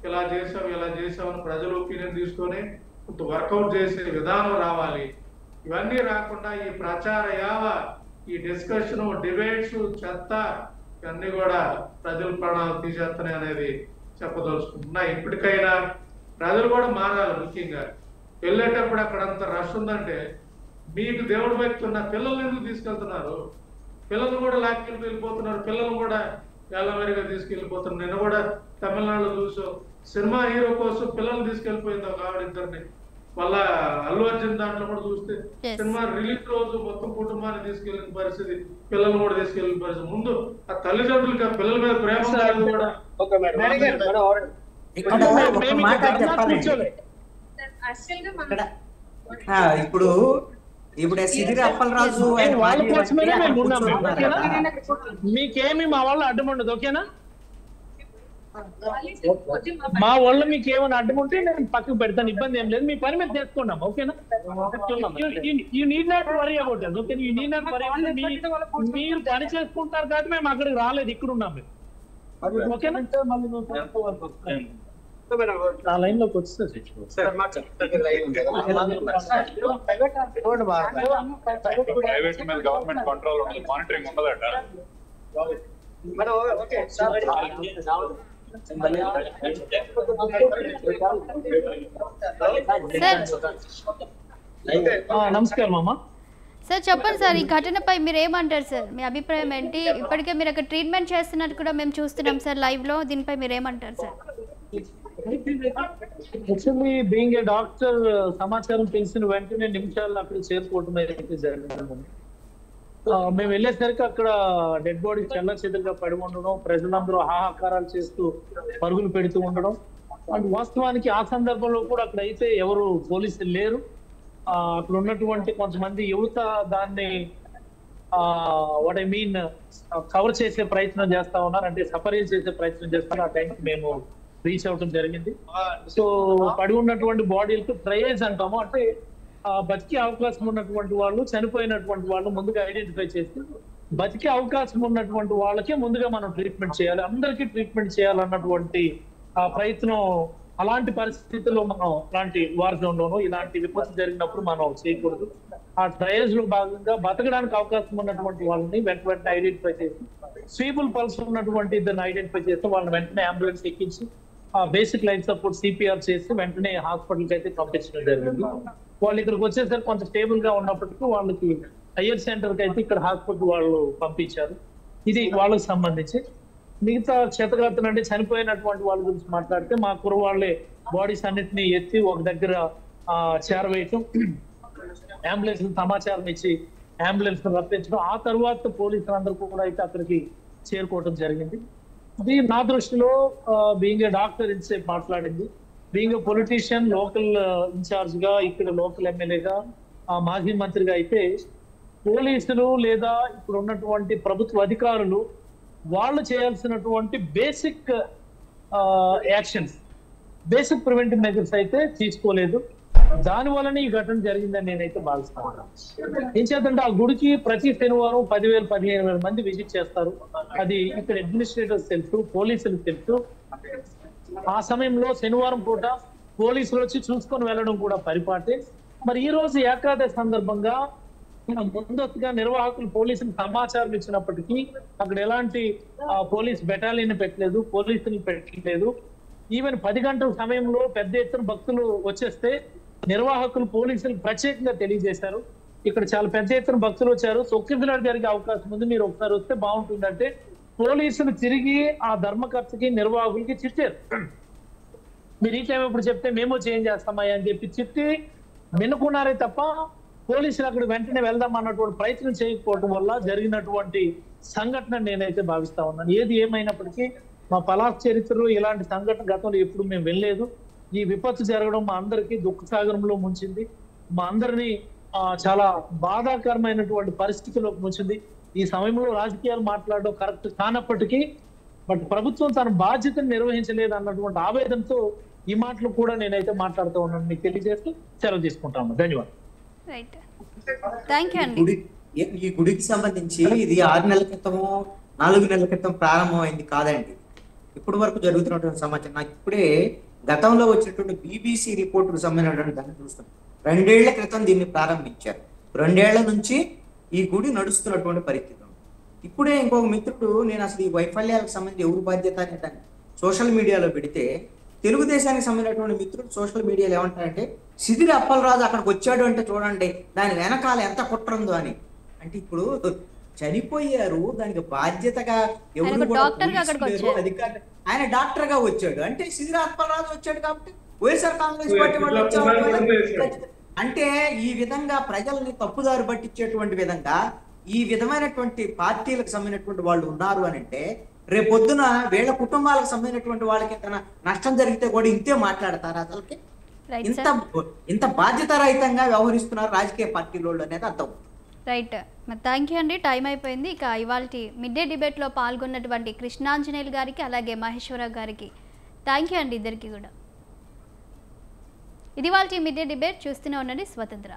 ఇలా చేసాం, ఇలా చేసాం అని ప్రజల ఒపీనియన్ తీసుకొని కొంత వర్కౌట్ చేసే విధానం రావాలి. ఇవన్నీ రాకుండా ఈ ప్రచార యావ, ఈ డిస్కషన్, డిబేట్స్, చెత్త ఇవన్నీ కూడా ప్రజల ప్రాణాలు తీసేస్తాయి అనేది చెప్పదలుచుకుంటున్నా. ఇప్పటికైనా ప్రజలు కూడా మారాలి. ముఖ్యంగా వెళ్ళేటప్పుడు అక్కడ అంత రష్ ఉందంటే మీకు దేవుడి భక్తి ఉన్న పిల్లల్ని ఎందుకు తీసుకెళ్తున్నారు? పిల్లలు కూడా లాక్కెళ్ళి వెళ్ళిపోతున్నారు, పిల్లలు కూడా వేలమేరగా తీసుకెళ్ళిపోతున్నారు. నిన్న కూడా తమిళనాడులో చూసాం, సినిమా హీరో కోసం పిల్లల్ని తీసుకెళ్ళిపోయింది ఒక ఆవిడిద్దరిని. మళ్ళా అల్లు అర్జున్ దాంట్లో కూడా చూస్తే సినిమా రిలీజ్ రోజు మొత్తం కుటుంబాన్ని తీసుకెళ్లిన పరిస్థితి, పిల్లలు కూడా తీసుకెళ్లిన పరిస్థితి. ముందు ఆ తల్లిదండ్రులకి ఆ పిల్లల మీద ప్రేమ కూడా ఇప్పుడు సిరిరి అప్పలరాజు వాళ్ళ కోసమే మేము ఉన్నాం. మీకేమి మా వాళ్ళు అడ్డముండదు, ఓకేనా? మా వాళ్ళు మీకు ఏమైనా అడ్డం ఉంటే నేను పక్కకు పెడతాను, ఇబ్బంది ఏం లేదు. మీ పని మీద చేసుకున్నాం, ఓకేనా? You need not worry about it, okay? You need not worry about. మీరు పని చేసుకుంటారు కాబట్టి మేము అక్కడికి రాలేదు, ఇక్కడ ఉన్నాం మేము, ఓకేనా? ఆ లైన్ లోకి వస్తే ప్రైవేట్ మీద గవర్నమెంట్ కంట్రోల్ ఉండదు, మానిటరింగ్ ఉండదట. నమస్కారం అమ్మా. సార్ చెప్పండి సార్, ఈ ఘటనపై మీరు ఏమంటారు సార్? మీ అభిప్రాయం ఏంటి? ఇప్పటికే మీరు అక్కడ ట్రీట్మెంట్ చేస్తున్నట్టు కూడా మేము చూస్తున్నాం సార్ లైవ్ లో, దీనిపై మీరు ఏమంటారు sir? Actually being a doctor, సమాచారం తెలిసిన వెంటనే నిమిషాల్లో అక్కడ చేరుకోవడం అయితే జరిగింది. మేము వెళ్ళేసరికి అక్కడ డెడ్ బాడీ చెల్ల చెదురుగా పడి ఉండడం, ప్రజలందరూ హాహాకారాలు చేస్తూ పరుగులు పెడుతూ ఉండడం. అండ్ వాస్తవానికి ఆ సందర్భంలో కూడా అక్కడ అయితే ఎవరు పోలీసులు లేరు. అక్కడ ఉన్నటువంటి కొంతమంది యువత దాన్ని వాట్ ఐ మీన్ కవర్ చేసే ప్రయత్నం చేస్తా ఉన్నారు, అంటే సపరేట్ చేసే ప్రయత్నం చేస్తున్నారు. ఆ టైంకి మేము రీచ్ అవడం జరిగింది. సో పడి ఉన్నటువంటి బాడీలకు ట్రయల్స్ అంటాము, అంటే బతికే అవకాశం ఉన్నటువంటి వాళ్ళు, చనిపోయినటువంటి వాళ్ళు ముందుగా ఐడెంటిఫై చేసి బతికే అవకాశం ఉన్నటువంటి వాళ్ళకే ముందుగా మనం ట్రీట్మెంట్ చేయాలి, అందరికీ ట్రీట్మెంట్ చేయాలన్నటువంటి ఆ ప్రయత్నం. అలాంటి పరిస్థితుల్లో మనం అలాంటి వార్ జోన్ లోనూ ఇలాంటి విపత్తు జరిగినప్పుడు మనం చేయకూడదు. ఆ ట్రయల్స్ లో భాగంగా బతకడానికి అవకాశం ఉన్నటువంటి వాళ్ళని వెంటనే ఐడెంటిఫై చేసి, స్వీబుల్ పల్స్ ఉన్నటువంటి ఇద్దరిని ఐడెంటిఫై చేసి వాళ్ళని వెంటనే అంబులెన్స్ ఎక్కించి బేసిక్ లైఫ్ సపోర్ట్ సిపిఆర్ చేసి వెంటనే హాస్పిటల్కి అయితే పంపించడం జరిగింది. వాళ్ళు ఇక్కడికి వచ్చేసరికి కొంచెం స్టేబుల్ గా ఉన్నప్పటికీ వాళ్ళకి హయ్యర్ సెంటర్ కి అయితే ఇక్కడ హాస్పిటల్ వాళ్ళు పంపించారు. ఇది వాళ్ళకి సంబంధించి. మిగతా క్షతగాత్రులు అంటే చనిపోయినటువంటి వాళ్ళ గురించి మాట్లాడితే మా కుర్రవాళ్లే బాడీస్ అన్నిటిని ఎత్తి ఒక దగ్గర చేరవేయటం, అంబులెన్స్ సమాచారం ఇచ్చి అంబులెన్స్ రప్పించడం, ఆ తర్వాత పోలీసులు అందరూ కూడా అయితే అక్కడికి చేరుకోవడం జరిగింది. ఇది నా దృష్టిలో బీయింగ్ ఏ డాక్టర్ ఇంతసేపు మాట్లాడింది, being a politician, local incharge గా, ఇక్కడ లోకల్ ఎమ్మెల్యేగా, మాజీ మంత్రిగా అయితే పోలీసులు లేదా ఇప్పుడు ఉన్నటువంటి ప్రభుత్వ అధికారులు వాళ్ళు చేయాల్సినటువంటి basic actions, basic preventive measures అయితే తీసుకోలేదు. దాని వలన ఈ ఘటన జరిగిందని నేనైతే భావిస్తున్నాను. ఏం చేద్దంటే ఆ గుడికి ప్రతి శనివారం 10,000-15,000 మంది విజిట్ చేస్తారు. అది ఇక్కడ అడ్మినిస్ట్రేటర్స్ తెలుసు, పోలీసులు తెలుసు. ఆ సమయంలో శనివారం పూట పోలీసులు వచ్చి చూసుకొని వెళ్ళడం కూడా పరిపాటే. మరి ఈ రోజు ఏకాదశి సందర్భంగా ముందస్తుగా నిర్వాహకులు పోలీసులు సమాచారం ఇచ్చినప్పటికీ అక్కడ ఎలాంటి పోలీస్ బెటాలియన్ పెట్టలేదు, పోలీసులు పెట్టలేదు. ఈవెన్ 10 గంటల సమయంలో పెద్ద ఎత్తున భక్తులు వచ్చేస్తే నిర్వాహకులు పోలీసులు ప్రత్యేకంగా తెలియజేశారు, ఇక్కడ చాలా పెద్ద ఎత్తున భక్తులు వచ్చారు. తొక్కిసలాట జరిగే అవకాశం ఉంది, మీరు ఒకసారి వస్తే బాగుంటుందంటే పోలీసులు తిరిగి ఆ ధర్మకర్తకి నిర్వాహకులకి చిట్టారు. మీరు ఈ టైం ఇప్పుడు చెప్తే మేము చేంజ్ చేస్తామయ్యా అని చెప్పి చిట్టి వినుకున్నారే తప్ప పోలీసులు అక్కడ వెంటనే వెళ్దాం అన్నటువంటి ప్రయత్నం చేయకపోవడం వల్ల జరిగినటువంటి సంఘటన నేనైతే భావిస్తా ఉన్నాను. ఏది ఏమైనప్పటికీ మా పలాస్ చరిత్రలో ఇలాంటి సంఘటన గతంలో ఎప్పుడు మేము వెళ్ళలేదు. ఈ విపత్తు జరగడం మా అందరికీ దుఃఖసాగరంలో ముంచింది, మా అందరినీ చాలా బాధాకరమైనటువంటి పరిస్థితిలోకి ముంచింది. ఈ సమయంలో రాజకీయాలు మాట్లాడడం కరెక్ట్ కానప్పటికీ బట్ ప్రభుత్వం తన బాధ్యతను నిర్వహించలేదు అన్నటువంటి ఆవేదనతో ఈ మాటలు కూడా నేనైతే మాట్లాడుతూ ఉన్నాను. మీకు తెలియజేస్తూ సెలవు తీసుకుంటాను. ధన్యవాదాలు. రైట్, థ్యాంక్ యూ అండి. ఈ గుడికి సంబంధించి ఇది 6 నెలల క్రితమో 4 నెలల క్రితం ప్రారంభమైంది కాదండి. ఇప్పటి వరకు జరుగుతున్నటువంటి సమాచారం నాకు ఇప్పుడే గతంలో వచ్చినటువంటి BBC రిపోర్టుకు సంబంధించినటువంటి దాన్ని చూస్తున్నాను. 2 ఏళ్ల క్రితం దీన్ని ప్రారంభించారు. 2 ఏళ్ల నుంచి ఈ గుడి నడుస్తున్నటువంటి పరిస్థితి. ఇప్పుడే ఇంకొక మిత్రుడు నేను అసలు ఈ వైఫల్యాలకు సంబంధించి ఎవరు బాధ్యత అనే దాన్ని సోషల్ మీడియాలో పెడితే తెలుగుదేశానికి సంబంధించినటువంటి మిత్రుడు సోషల్ మీడియాలో ఏమంటారంటే సిదిరి అప్పలరాజు అక్కడికి వచ్చాడు అంటే చూడండి దాని వెనకాల ఎంత కుట్ర ఉందో అని. అంటే ఇప్పుడు చనిపోయారు, దానికి బాధ్యతగా ఎవరు కూడా అధికారులు, ఆయన డాక్టర్ గా వచ్చాడు అంటే సిదిరి అప్పలరాజు వచ్చాడు కాబట్టి వైఎస్ఆర్ కాంగ్రెస్ పార్టీ వాళ్ళు వచ్చారు అంటే ఈ విధంగా ప్రజల్ని తప్పుదారి పట్టించేటువంటి విధంగా ఈ విధమైనటువంటి పార్టీలకు సంబంధించినటువంటి వాళ్ళు ఉన్నారు అని అంటే రేపొద్దున వీళ్ళ కుటుంబాలకు సంబంధించినటువంటి వాళ్ళకి ఏదైనా నష్టం జరిగితే కూడా ఇంతే మాట్లాడతారు. అసలుకి ఇంత బాధ్యత రహితంగా వ్యవహరిస్తున్నారు రాజకీయ పార్టీలు అనేది అర్థం. రైట్, మరి థ్యాంక్ యూ అండి. టైం అయిపోయింది. ఇక ఇవాళ మిడ్ డే డిబేట్లో పాల్గొన్నటువంటి కృష్ణాంజనేయులు గారికి అలాగే మహేశ్వరరావు గారికి థ్యాంక్ యూ అండి, ఇద్దరికి కూడా. ఇది వాళ్ళ మిడ్ డే డిబేట్. చూస్తూనే ఉండండి స్వతంత్ర.